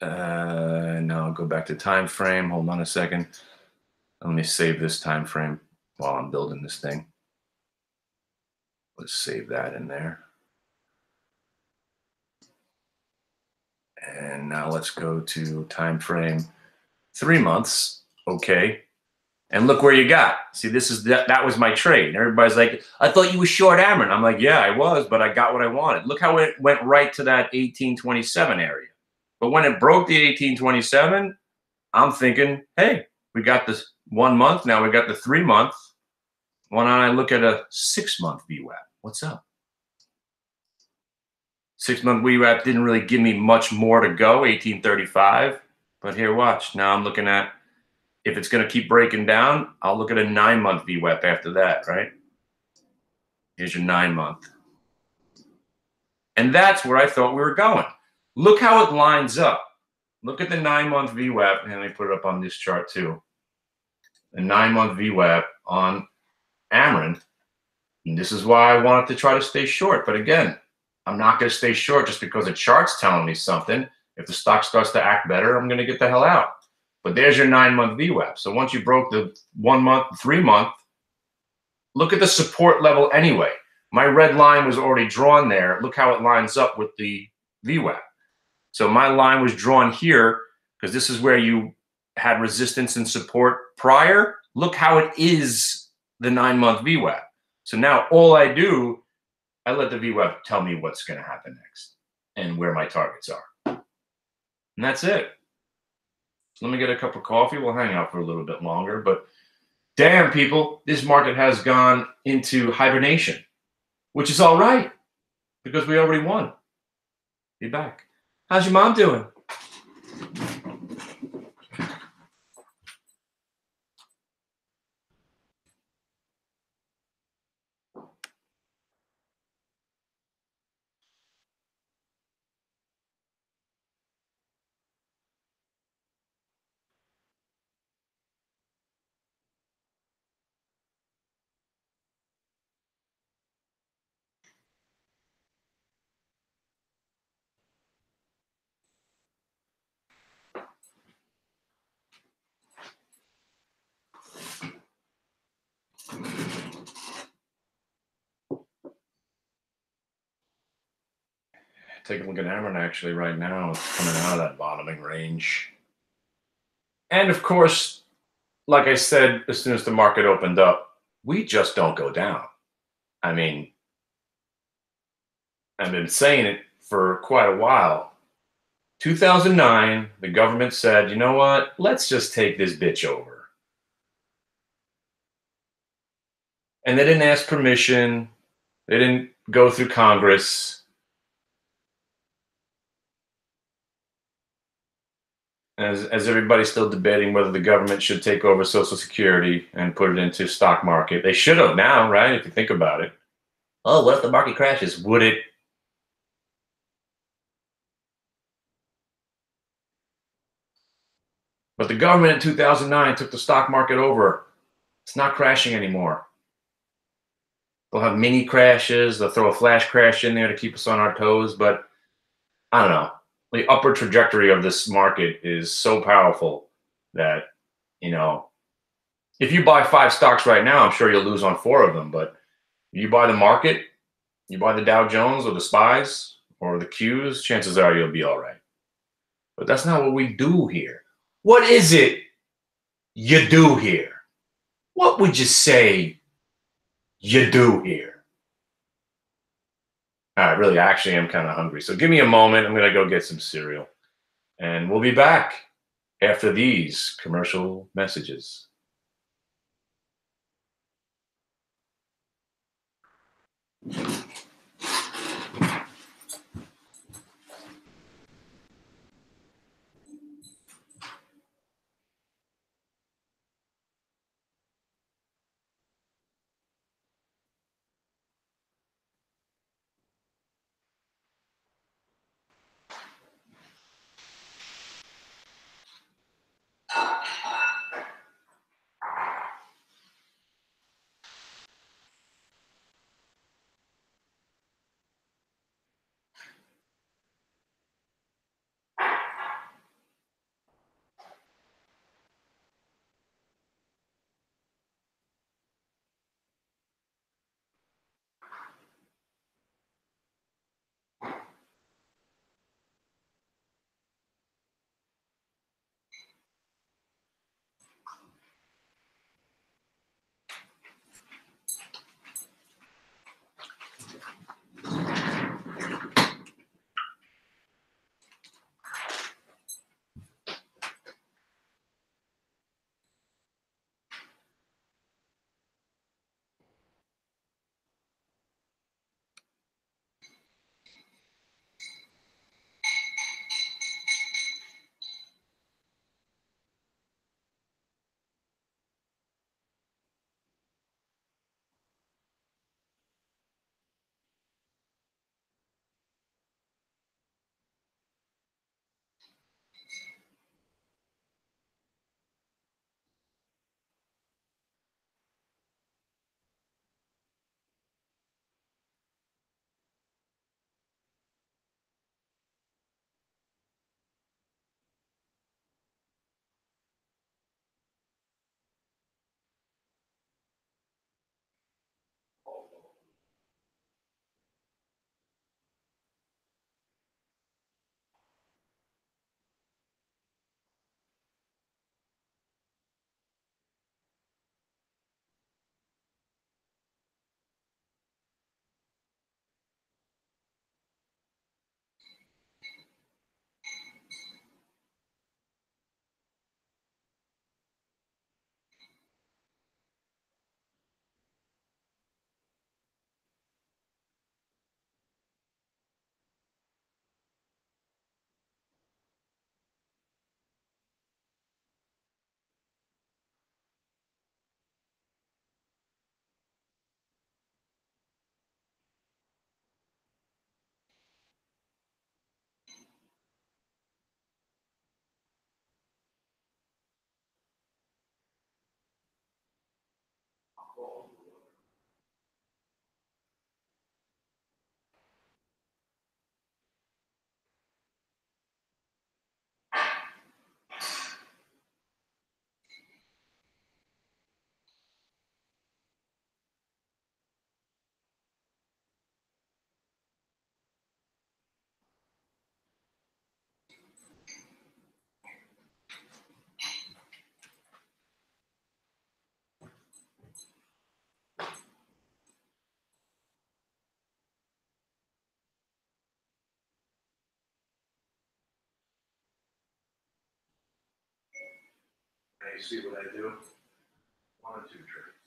Now I'll go back to time frame. Hold on a second. Let me save this time frame while I'm building this thing. Let's save that in there. And now let's go to time frame 3 months. Okay. And look where you got. See, this is that was my trade. And everybody's like, I thought you were short Ameren. I'm like, yeah, I was, but I got what I wanted. Look how it went right to that 1827 area. But when it broke the 1827, I'm thinking, hey, we got this 1 month. Now we got the 3 month. Why don't I look at a 6 month VWAP? What's up? 6 month VWAP didn't really give me much more to go, 1835. But here, watch. Now I'm looking at, if it's going to keep breaking down, I'll look at a 9 month VWAP after that, right? Here's your 9 month. And that's where I thought we were going. Look how it lines up. Look at the 9 month VWAP. And let me put it up on this chart too. The 9 month VWAP on Ameren. And this is why I wanted to try to stay short. But again, I'm not going to stay short just because the chart's telling me something. If the stock starts to act better, I'm going to get the hell out. But there's your 9 month VWAP. So once you broke the 1 month, 3 month, look at the support level anyway. My red line was already drawn there. Look how it lines up with the VWAP. So my line was drawn here because this is where you had resistance and support prior. Look how it is the 9 month VWAP. So now all I do, I let the VWAP tell me what's going to happen next and where my targets are. And that's it. So let me get a cup of coffee. We'll hang out for a little bit longer. But damn, people, this market has gone into hibernation, which is all right because we already won. Be back. How's your mom doing? Take a look at Ameren actually right now. It's coming out of that bottoming range. And of course, like I said, as soon as the market opened up, we just don't go down. I mean, I've been saying it for quite a while. 2009, the government said, you know what? Let's just take this bitch over. And they didn't ask permission. They didn't go through Congress. As everybody's still debating whether the government should take over Social Security and put it into stock market. They should have now, right? If you think about it. Oh, what if the market crashes? Would it But the government in 2009 took the stock market over. It's not crashing anymore. They'll have mini crashes. They'll throw a flash crash in there to keep us on our toes. But I don't know. The upward trajectory of this market is so powerful that, you know, if you buy 5 stocks right now, I'm sure you'll lose on 4 of them. But you buy the market, you buy the Dow Jones or the SPYs or the Qs, chances are you'll be all right. But that's not what we do here. What is it you do here? What would you say you do here? All right, really, actually, I'm kind of hungry. So give me a moment. I'm going to go get some cereal. And we'll be back after these commercial messages. You see what I do? 1 or 2 trades.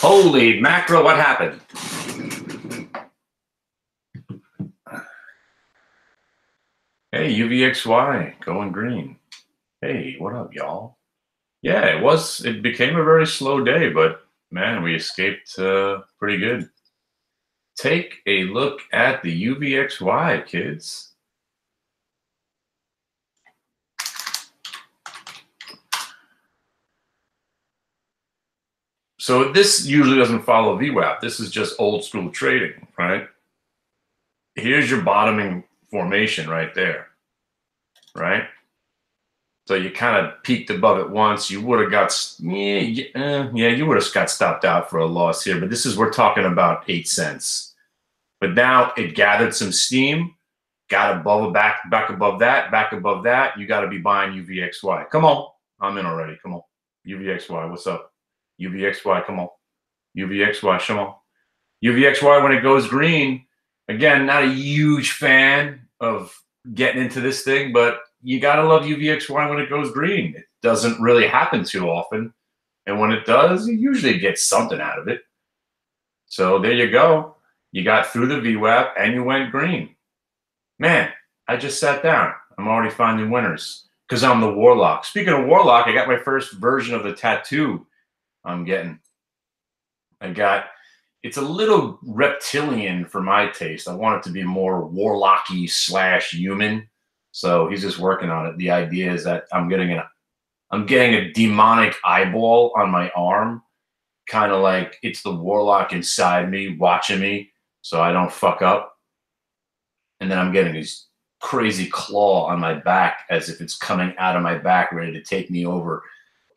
Holy mackerel, what happened? Hey, UVXY going green. Hey, what up, y'all? Yeah, it became a very slow day, but man, we escaped pretty good. Take a look at the UVXY, kids. So this usually doesn't follow VWAP. This is just old school trading, right? Here's your bottoming formation right there, right? So you kind of peaked above it once. You would have got, you would have got stopped out for a loss here. But this is, we're talking about 8 cents. But now it gathered some steam, got above, back above that. You got to be buying UVXY. Come on. I'm in already. Come on. UVXY, what's up? UVXY, come on. UVXY, come on. UVXY, when it goes green, again, not a huge fan of getting into this thing, but you got to love UVXY when it goes green. It doesn't really happen too often. And when it does, you usually get something out of it. So there you go. You got through the VWAP and you went green. Man, I just sat down. I'm already finding winners because I'm the Warlock. Speaking of Warlock, I got my first version of the tattoo I'm getting. It's a little reptilian for my taste. I want it to be more warlocky / human. So he's just working on it. The idea is that I'm getting a demonic eyeball on my arm, kind of like it's the warlock inside me watching me so I don't fuck up. And then I'm getting this crazy claw on my back as if it's coming out of my back, ready to take me over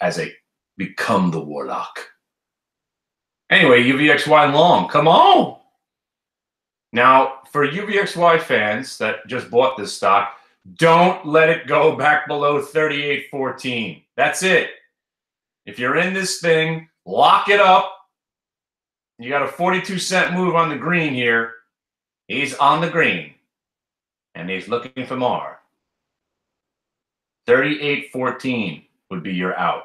as I become the warlock. Anyway, UVXY long, come on. Now, for UVXY fans that just bought this stock, don't let it go back below 38.14. That's it. If you're in this thing, lock it up. You got a 42-cent move on the green here. He's on the green, and he's looking for more. 38.14 would be your out.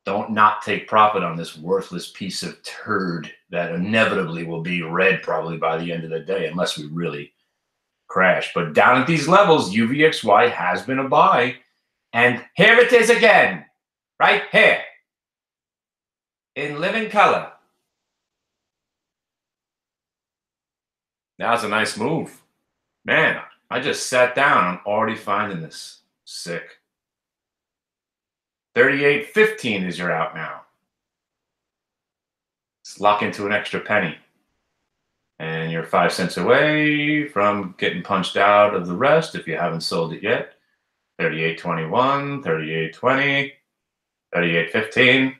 Don't not take profit on this worthless piece of turd that inevitably will be red probably by the end of the day, unless we really crash. But down at these levels, UVXY has been a buy. And here it is again, right here, in living color. Now it's a nice move. Man, I just sat down. I'm already finding this. Sick. 38.15 is your out now. Let's lock into an extra penny. And you're 5 cents away from getting punched out of the rest if you haven't sold it yet. 38.21, 38.20, 38.15.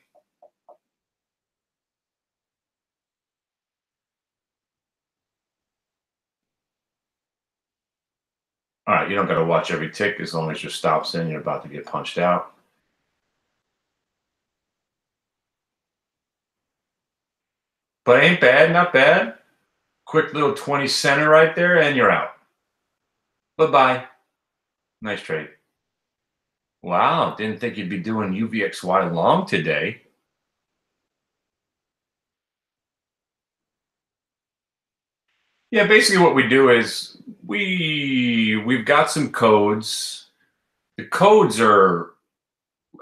All right, you don't got to watch every tick as long as your stop's in. You're about to get punched out. But ain't bad, not bad. Quick little 20 center right there, and you're out. Bye-bye. Nice trade. Wow, didn't think you'd be doing UVXY long today. Yeah, basically what we do is we've got some codes. The codes are,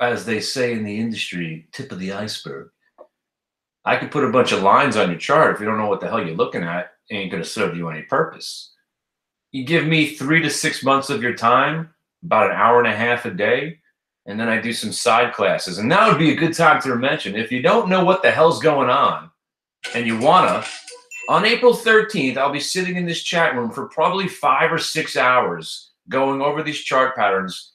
as they say in the industry, tip of the iceberg. I could put a bunch of lines on your chart. If you don't know what the hell you're looking at, it ain't going to serve you any purpose. You give me 3 to 6 months of your time, about an hour and a half a day, and then I do some side classes. And that would be a good time to mention, if you don't know what the hell's going on and you wanna, on April 13th, I'll be sitting in this chat room for probably 5 or 6 hours going over these chart patterns.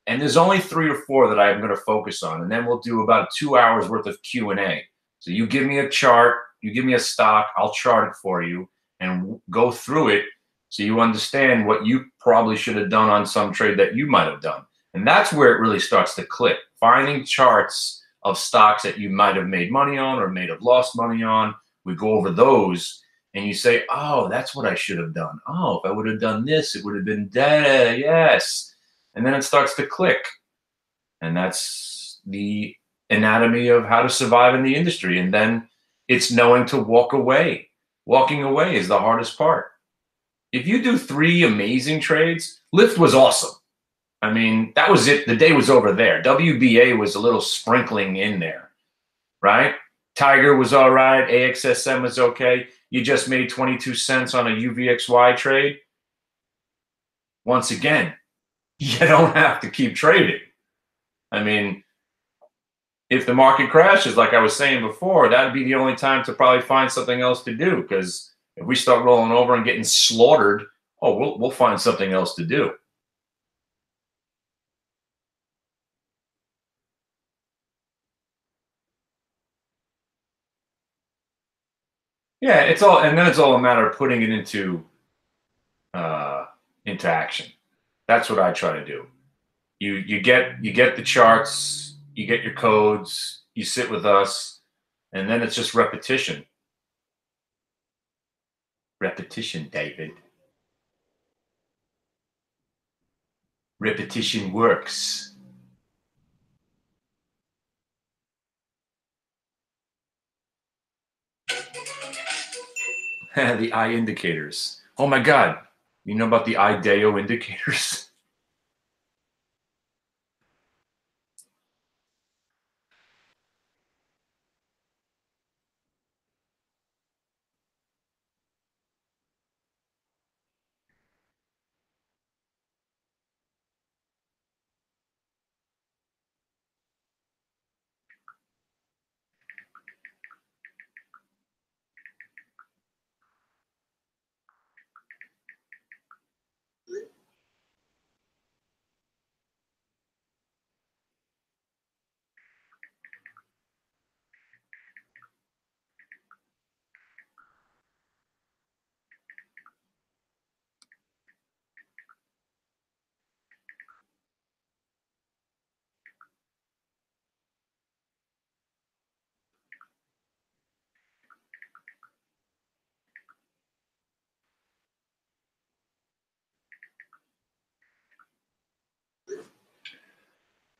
And there's only 3 or 4 that I'm going to focus on. And then we'll do about 2 hours worth of Q&A. So you give me a chart, you give me a stock, I'll chart it for you and go through it so you understand what you probably should have done on some trade that you might have done. And that's where it really starts to click. Finding charts of stocks that you might have made money on or may have lost money on. We go over those and you say, oh, that's what I should have done. Oh, if I would have done this, it would have been dead. Yes. And then it starts to click. And that's the anatomy of how to survive in the industry. And then it's knowing to walk away. Walking away is the hardest part. If you do 3 amazing trades, LYFT was awesome. I mean, that was it. The day was over there. WBA was a little sprinkling in there, right? Tiger was all right. AXSM was okay. You just made 22 cents on a UVXY trade. Once again, you don't have to keep trading. I mean, if the market crashes, like I was saying before, that'd be the only time to probably find something else to do. Because if we start rolling over and getting slaughtered, oh, we'll find something else to do. Yeah, it's all, and then it's all a matter of putting it into action. That's what I try to do. You get the charts, you get your codes, you sit with us, and then it's just repetition. Repetition, David. Repetition works. The eye indicators. Oh my God. You know about the IDEO indicators?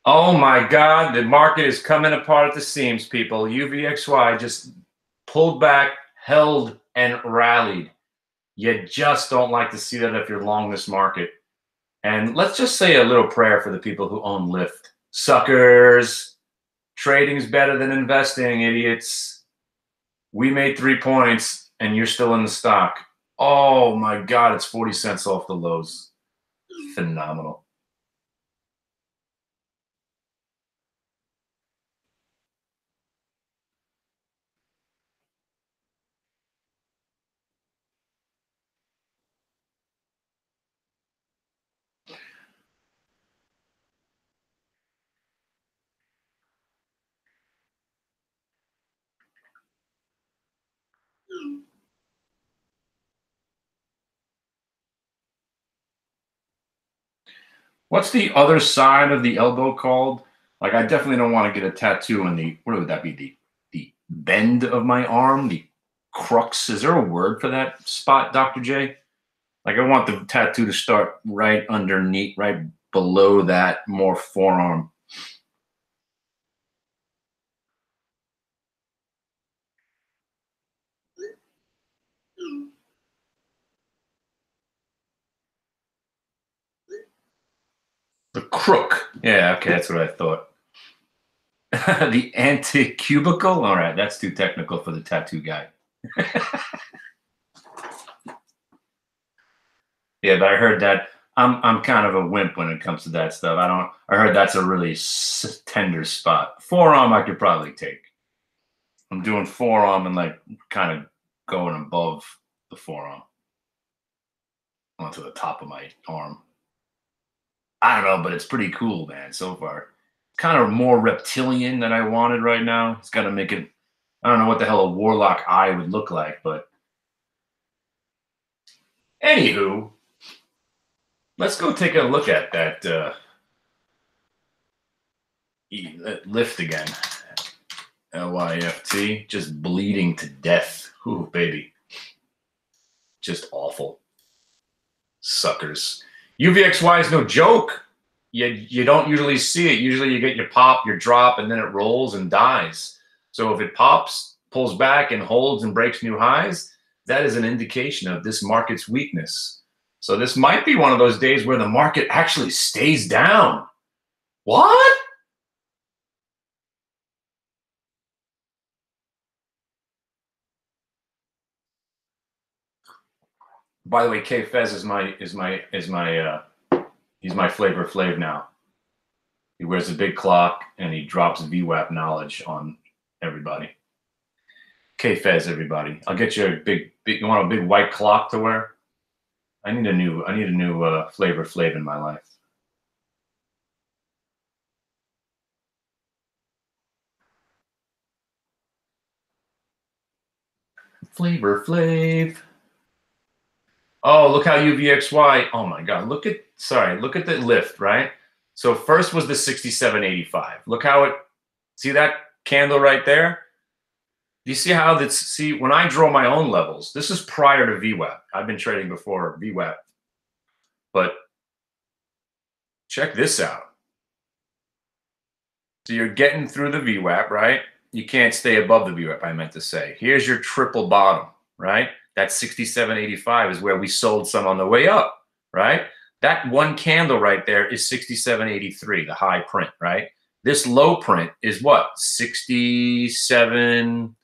Oh my God, the market is coming apart at the seams, people. UVXY just pulled back, held, and rallied. You just don't like to see that if you're long this market. And let's just say a little prayer for the people who own LYFT. Suckers, trading's better than investing, idiots. We made 3 points and you're still in the stock. Oh my God, it's 40 cents off the lows. Phenomenal. What's the other side of the elbow called? Like, I definitely don't want to get a tattoo on the, what would that be? The bend of my arm, the crux. Is there a word for that spot, Dr. J? Like, I want the tattoo to start right underneath, right below that more forearm. The crook. Yeah, okay, that's what I thought. The anticubical? All right, that's too technical for the tattoo guy. Yeah, but I heard that I'm kind of a wimp when it comes to that stuff. I heard that's a really tender spot. Forearm I could probably take. I'm doing forearm and like kind of going above the forearm onto the top of my arm. I don't know, but it's pretty cool, man, so far. Kind of more reptilian than I wanted right now. It's got to make it, I don't know what the hell a warlock eye would look like, but anywho, let's go take a look at that lift again. LYFT, just bleeding to death. Ooh, baby. Just awful. Suckers. UVXY is no joke. You don't usually see it. Usually you get your pop, your drop, and then it rolls and dies. So if it pops, pulls back, and holds and breaks new highs, that is an indication of this market's weakness. So this might be one of those days where the market actually stays down. What? By the way, K Fez is my he's my Flavor Flav now. He wears a big clock and he drops VWAP knowledge on everybody. K Fez, everybody. I'll get you a big you want a big white clock to wear? I need a new Flavor Flav in my life. Flavor Flav. Oh, look how UVXY. Oh my God. Look at the lift, right? So first was the 67.85. Look how it, see that candle right there? Do you see how that's, see, when I draw my own levels, this is prior to VWAP. I've been trading before VWAP, but check this out. So you're getting through the VWAP, right? You can't stay above the VWAP, I meant to say. Here's your triple bottom, right? That 67.85 is where we sold some on the way up, right? That one candle right there is 67.83, the high print, right? This low print is what? 67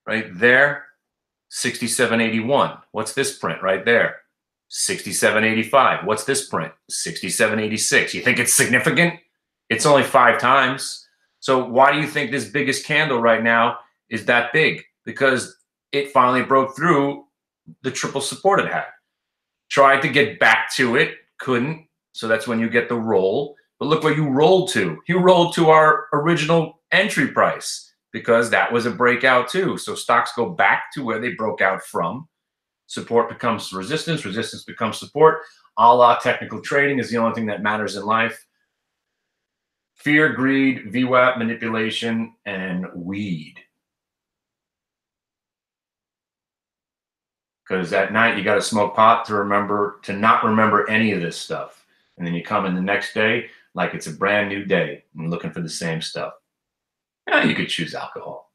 right there, 67.81. What's this print right there? 67.85. What's this print? 67.86. You think it's significant? It's only 5 times. So why do you think this biggest candle right now is that big? Because it finally broke through the triple support it had. Tried to get back to it, couldn't. So that's when you get the roll. But look where you rolled to. You rolled to our original entry price because that was a breakout too. So stocks go back to where they broke out from. Support becomes resistance. Resistance becomes support. A la technical trading is the only thing that matters in life. Fear, greed, VWAP, manipulation, and weed. Because at night you got to smoke pot to not remember any of this stuff. And then you come in the next day like it's a brand new day and looking for the same stuff. Yeah, you could choose alcohol.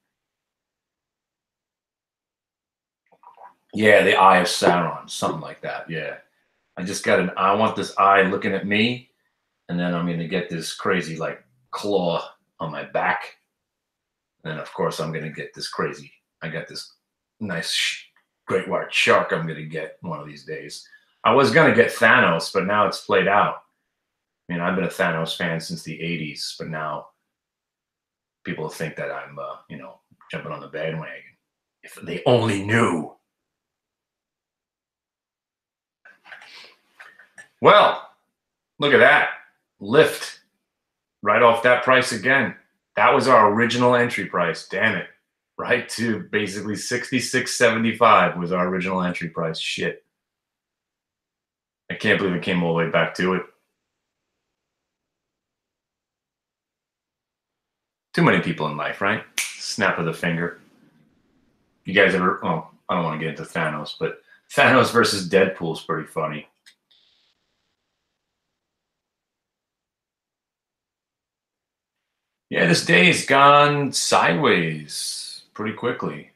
Yeah, the Eye of Sauron, something like that. Yeah. I want this eye looking at me, and then I'm going to get this crazy like claw on my back. And then of course I'm going to get this crazy. I got this nice great white shark I'm going to get one of these days. I was going to get Thanos, but now it's played out. I mean, I've been a Thanos fan since the 80s, but now people think that I'm, jumping on the bandwagon. If they only knew. Well, look at that. Lift. Right off that price again. That was our original entry price. Damn it. Right to basically 66.75 was our original entry price. Shit. I can't believe it came all the way back to it. Too many people in life, right? Snap of the finger. You guys ever, oh, I don't want to get into Thanos, but Thanos versus Deadpool is pretty funny. Yeah, this day has gone sideways pretty quickly.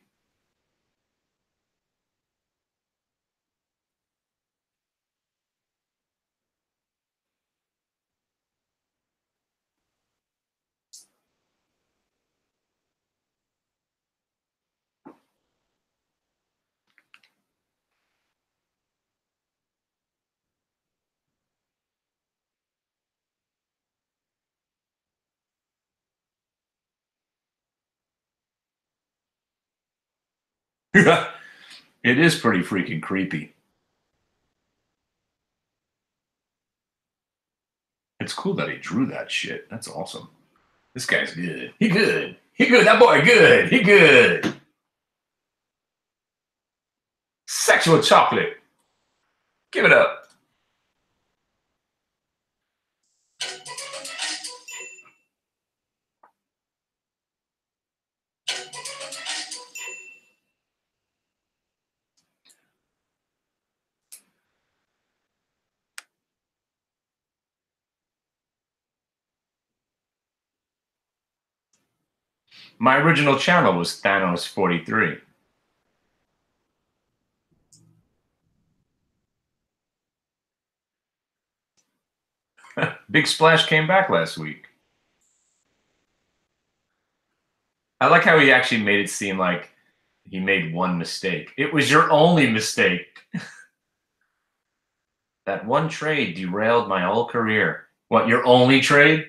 It is pretty freaking creepy. It's cool that he drew that shit. That's awesome. This guy's good. He good. He good. That boy good. He good. Sexual chocolate. Give it up. My original channel was Thanos 43. Big Splash came back last week. I like how he actually made it seem like he made one mistake. It was your only mistake. That one trade derailed my whole career. What, your only trade?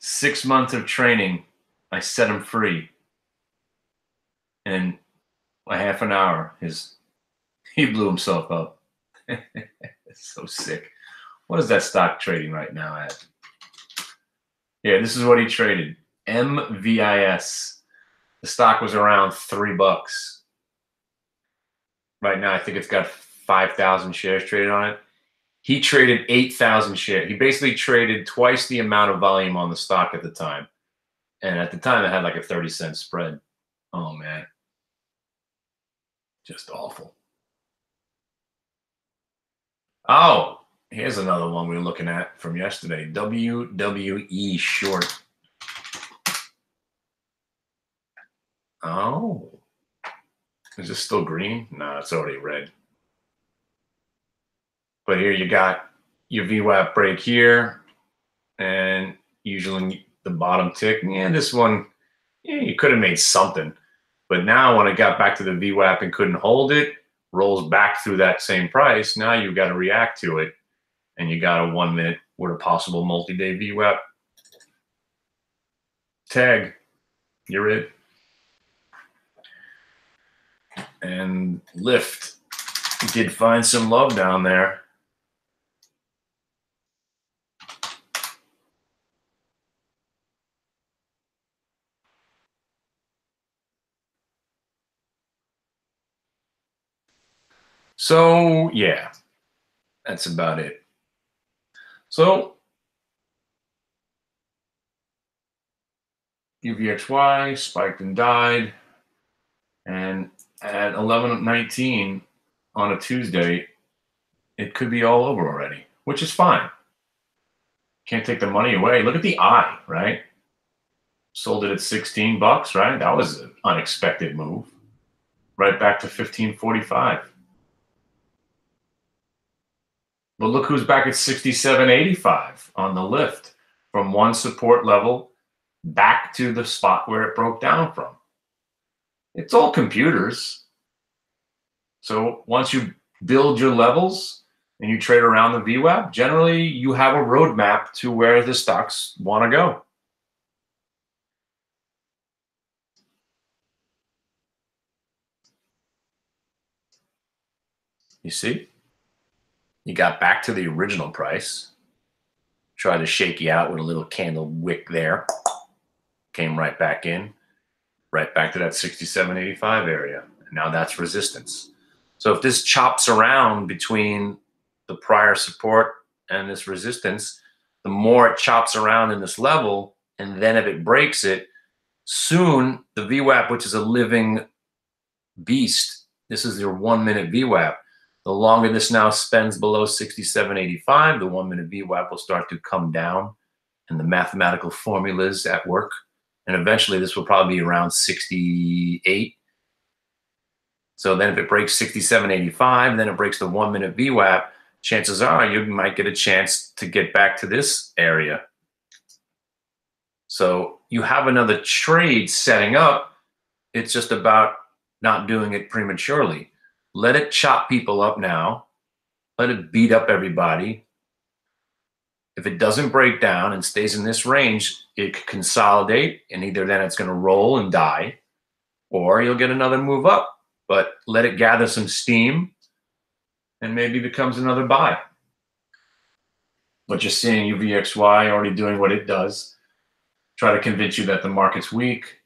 Six months of training, I set him free. And a half an hour, he blew himself up. It's so sick. What is that stock trading right now at? Yeah, this is what he traded. MVIS. The stock was around $3. Right now, I think it's got 5,000 shares traded on it. He traded 8,000 shares. He basically traded twice the amount of volume on the stock at the time. And at the time, it had like a 30-cent spread. Oh, man. Just awful. Oh, here's another one we were looking at from yesterday. WWE short. Oh. Is this still green? No, it's already red. But here you got your VWAP break here. And usually the bottom tick. Yeah, this one, yeah, you could have made something. But now when it got back to the VWAP and couldn't hold it, rolls back through that same price. Now you've got to react to it. And you got a 1 minute with a possible multi-day VWAP tag. You're it. And LYFT did find some love down there. So, yeah, that's about it. So, UVXY spiked and died. And at 11:19 on a Tuesday, it could be all over already, which is fine. Can't take the money away. Look at the eye, right? Sold it at $16, right? That was an unexpected move. Right back to 15.45. But look who's back at 67.85 on the LYFT, from one support level back to the spot where it broke down from. It's all computers. So once you build your levels and you trade around the VWAP, generally you have a roadmap to where the stocks want to go. You see? You got back to the original price. Tried to shake you out with a little candle wick there. Came right back in. Right back to that 67.85 area. And now that's resistance. So if this chops around between the prior support and this resistance, the more it chops around in this level, and then if it breaks it, soon the VWAP, which is a living beast, this is your 1 minute VWAP. The longer this now spends below 67.85, the 1 minute VWAP will start to come down, and the mathematical formulas at work. And eventually this will probably be around 68. So then if it breaks 67.85, then it breaks the 1 minute VWAP, chances are you might get a chance to get back to this area. So you have another trade setting up. It's just about not doing it prematurely. Let it chop people up now. Let it beat up everybody. If it doesn't break down and stays in this range, it could consolidate, and either then it's going to roll and die, or you'll get another move up. But let it gather some steam, and maybe becomes another buy. But you're seeing UVXY already doing what it does. Try to convince you that the market's weak.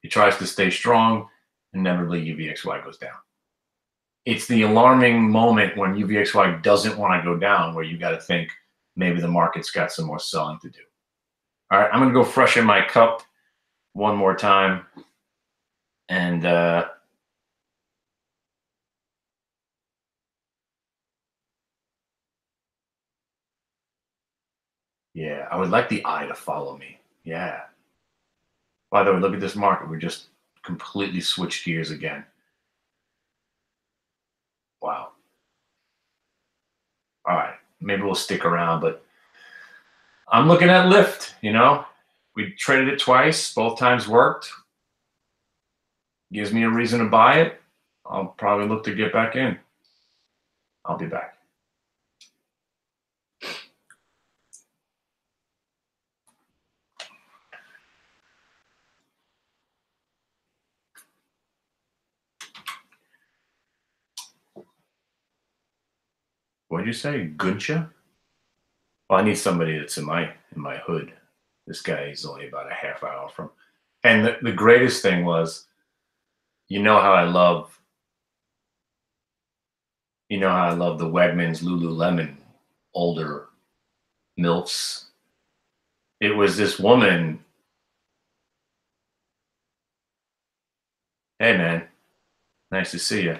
It tries to stay strong, and inevitably UVXY goes down. It's the alarming moment when UVXY doesn't want to go down, where you got to think maybe the market's got some more selling to do. All right, I'm going to go freshen my cup one more time. And yeah, I would like the eye to follow me. Yeah. By the way, look at this market. We just completely switched gears again. Wow. All right, maybe we'll stick around, but I'm looking at LYFT, you know. We traded it twice, both times worked. Gives me a reason to buy it. I'll probably look to get back in. I'll be back. What did you say, Guncha? Well, I need somebody that's in my hood. This guy is only about a half hour from. And the greatest thing was, you know how I love the Wegmans, Lululemon, older MILFs. It was this woman. Hey, man. Nice to see you.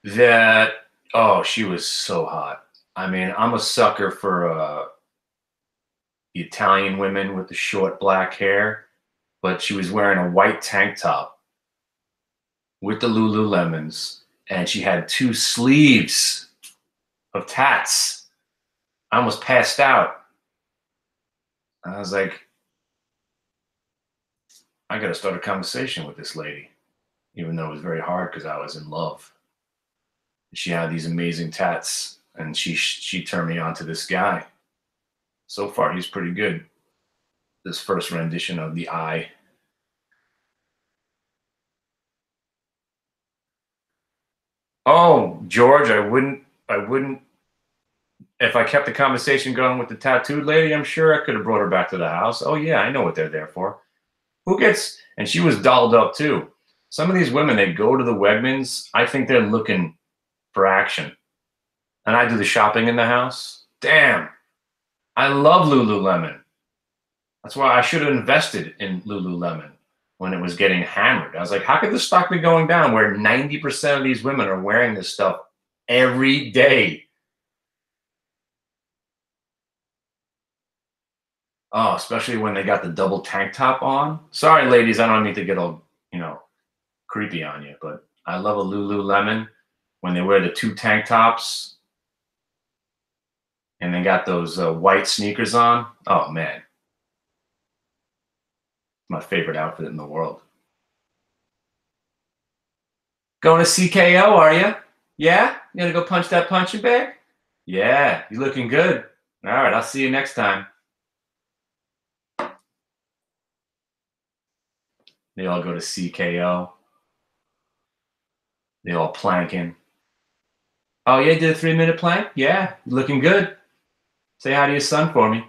That, oh, she was so hot. I mean, I'm a sucker for the Italian women with the short black hair, but she was wearing a white tank top with the Lululemons, and she had 2 sleeves of tats. I almost passed out. I was like, I got to start a conversation with this lady, even though it was very hard because I was in love. She had these amazing tats, and she turned me on to this guy. So far, he's pretty good. This first rendition of the eye. Oh, George, I wouldn't. If I kept the conversation going with the tattooed lady, I'm sure I could have brought her back to the house. Oh yeah, I know what they're there for. Who gets? And she was dolled up too. Some of these women, they go to the Wegmans. I think they're looking for action. And I do the shopping in the house. Damn, I love Lululemon. That's why I should have invested in Lululemon when it was getting hammered. I was like, how could this stock be going down where 90% of these women are wearing this stuff every day? Oh, especially when they got the double tank top on. Sorry, ladies, I don't need to get all, creepy on you, but I love a Lululemon when they wear the 2 tank tops and they got those white sneakers on. Oh, man. My favorite outfit in the world. Going to CKO, are you? Yeah? You gonna go punch that punching bag? Yeah, you looking good. All right, I'll see you next time. They all go to CKO. They all planking. Oh, yeah, did a 3-minute plank? Yeah, you looking good. Say hi to your son for me.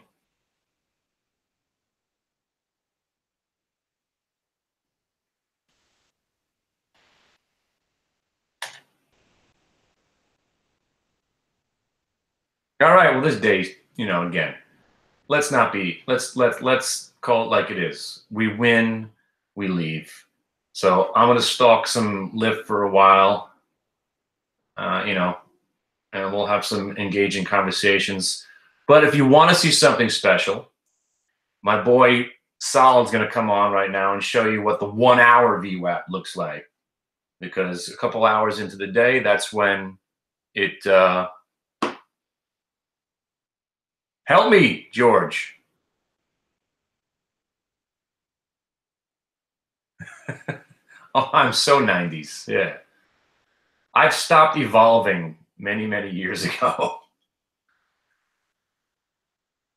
All right. Well, this day, again, let's call it like it is. We win, we leave. So I'm going to stalk some LYFT for a while, and we'll have some engaging conversations. But if you want to see something special, my boy Solid's going to come on right now and show you what the 1 hour VWAP looks like. Because a couple hours into the day, that's when it help me, George. Oh, I'm so 90s. Yeah. I've stopped evolving many, many years ago.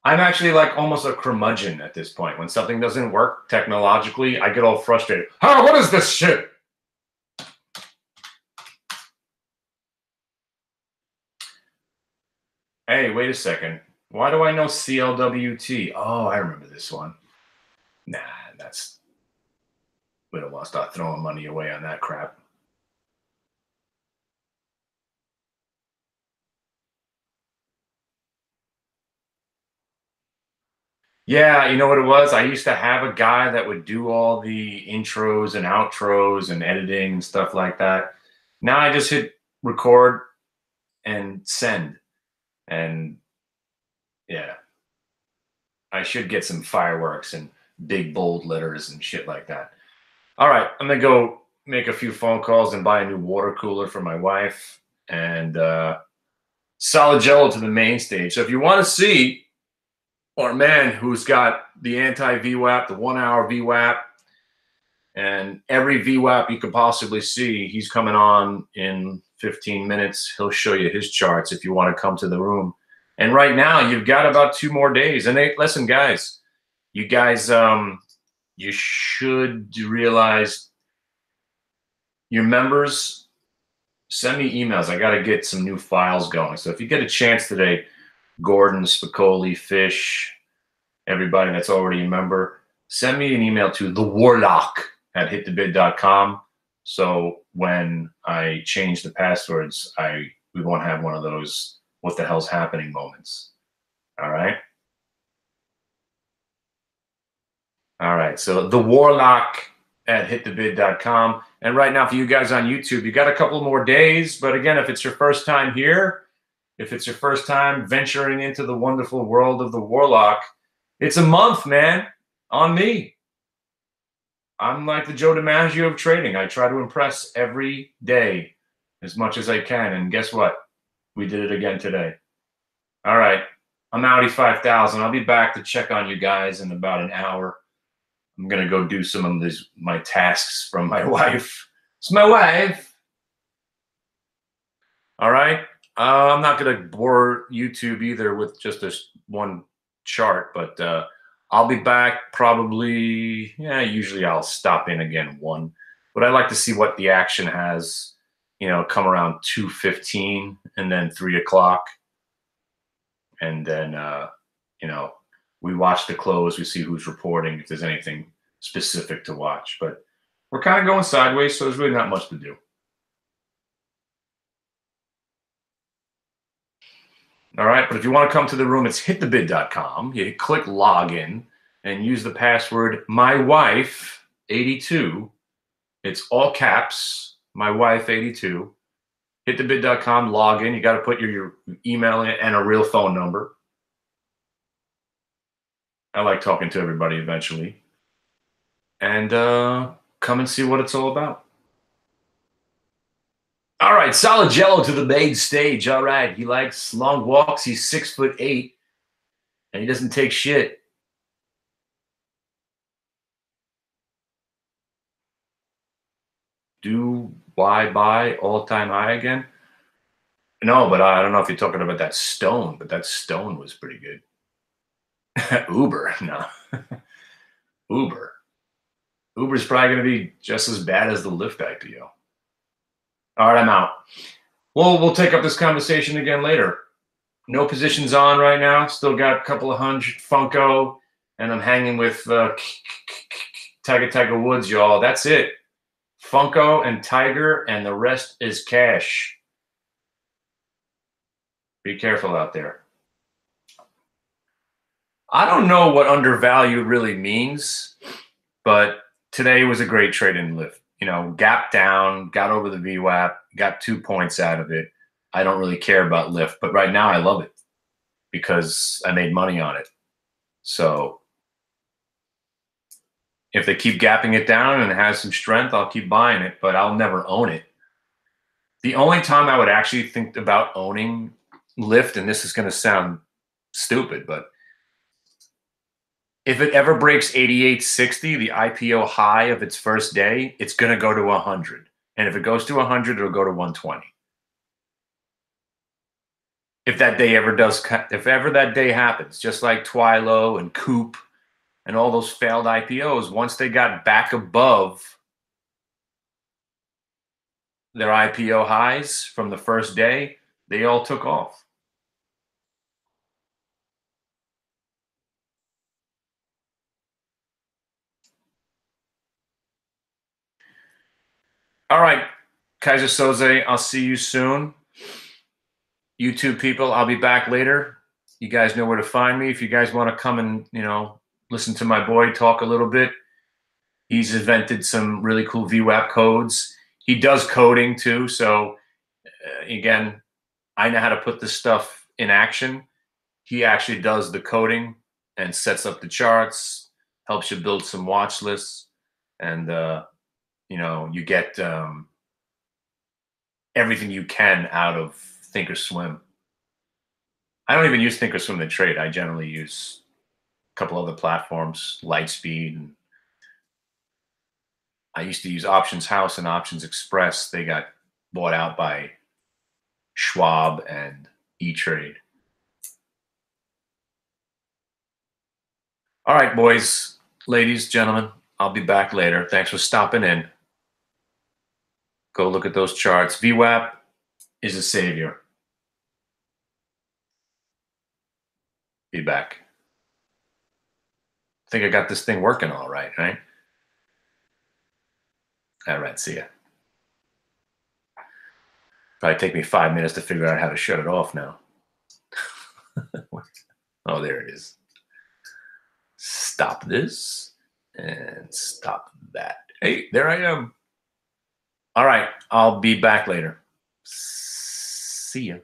I'm actually like almost a curmudgeon at this point. When something doesn't work technologically, I get all frustrated. Oh, what is this shit? Hey, wait a second. Why do I know CLWT? Oh, I remember this one. Nah, we don't want to start throwing money away on that crap. Yeah, you know what it was? I used to have a guy that would do all the intros and outros and editing and stuff like that. Now I just hit record and send. And yeah, I should get some fireworks and big bold letters and shit like that. All right, I'm going to go make a few phone calls and buy a new water cooler for my wife and Solid Jello to the main stage. So if you want to see our man who's got the anti-VWAP, the 1 hour VWAP, and every VWAP you could possibly see, he's coming on in 15 minutes. He'll show you his charts if you want to come to the room. And right now, you've got about 2 more days. And listen, guys, you should realize your members, send me emails. I got to get some new files going. So if you get a chance today, Gordon, Spicoli, Fish, everybody that's already a member, send me an email to thewarlock@hitthebid.com. So when I change the passwords, we won't have one of those what the hell's happening moments. All right. All right. So thewarlock@hitthebid.com. And right now, for you guys on YouTube, you got a couple more days. But again, if it's your first time here, if it's your first time venturing into the wonderful world of the Warlock, it's a month, man, on me. I'm like the Joe DiMaggio of trading. I try to impress every day as much as I can. And guess what? We did it again today. All right. I'm Audi 5000. I'll be back to check on you guys in about an hour. I'm going to go do some of my tasks from my wife. It's my wife. All right. I'm not going to bore YouTube either with just this one chart, but I'll be back probably, usually I'll stop in again one. But I like to see what the action has, come around 2:15 and then 3 o'clock. And then, we watch the close, we see who's reporting, if there's anything specific to watch. But we're kind of going sideways, so there's really not much to do. All right, but if you want to come to the room, it's hitthebid.com. You click login and use the password mywife82. It's all caps, mywife82. Hitthebid.com, login. You got to put your email in and a real phone number. I like talking to everybody eventually. And come and see what it's all about. All right, Solid Jello to the main stage. All right, he likes long walks. He's 6'8", and he doesn't take shit. Do why buy all-time high again? No, but I don't know if you're talking about that stone, but that stone was pretty good. Uber, no. Uber's probably going to be just as bad as the LYFT IPO. All right, I'm out. Well, we'll take up this conversation again later. No positions on right now. Still got a couple of hundred Funko, and I'm hanging with Tiger Woods, y'all. That's it. Funko and Tiger, and the rest is cash. Be careful out there. I don't know what undervalued really means, but today was a great trade in LYFT. You know, gap down, got over the VWAP, got 2 points out of it. I don't really care about LYFT, but right now I love it because I made money on it. So if they keep gapping it down and it has some strength, I'll keep buying it, but I'll never own it. The only time I would actually think about owning LYFT, and this is going to sound stupid, but if it ever breaks 88.60, the IPO high of its first day, it's going to go to 100. And if it goes to 100, it'll go to 120. If that day ever does, if ever that day happens, just like Twilo and Coop and all those failed IPOs, once they got back above their IPO highs from the first day, they all took off. All right, Kaiser Soze, I'll see you soon. YouTube people, I'll be back later. You guys know where to find me. If you guys want to come and, you know, listen to my boy talk a little bit, he's invented some really cool VWAP codes. He does coding too. So again, I know how to put this stuff in action. He actually does the coding and sets up the charts, helps you build some watch lists, and you know, you get everything you can out of Thinkorswim. I don't even use Thinkorswim to trade. I generally use a couple other platforms, Lightspeed. And I used to use Options House and Options Express. They got bought out by Schwab and E-Trade. All right, boys, ladies, gentlemen, I'll be back later. Thanks for stopping in. Go look at those charts. VWAP is a savior. Be back. I think I got this thing working all right, right? All right, see ya. Probably take me 5 minutes to figure out how to shut it off now. Oh, there it is. Stop this and stop that. Hey, there I am. All right, I'll be back later. See ya.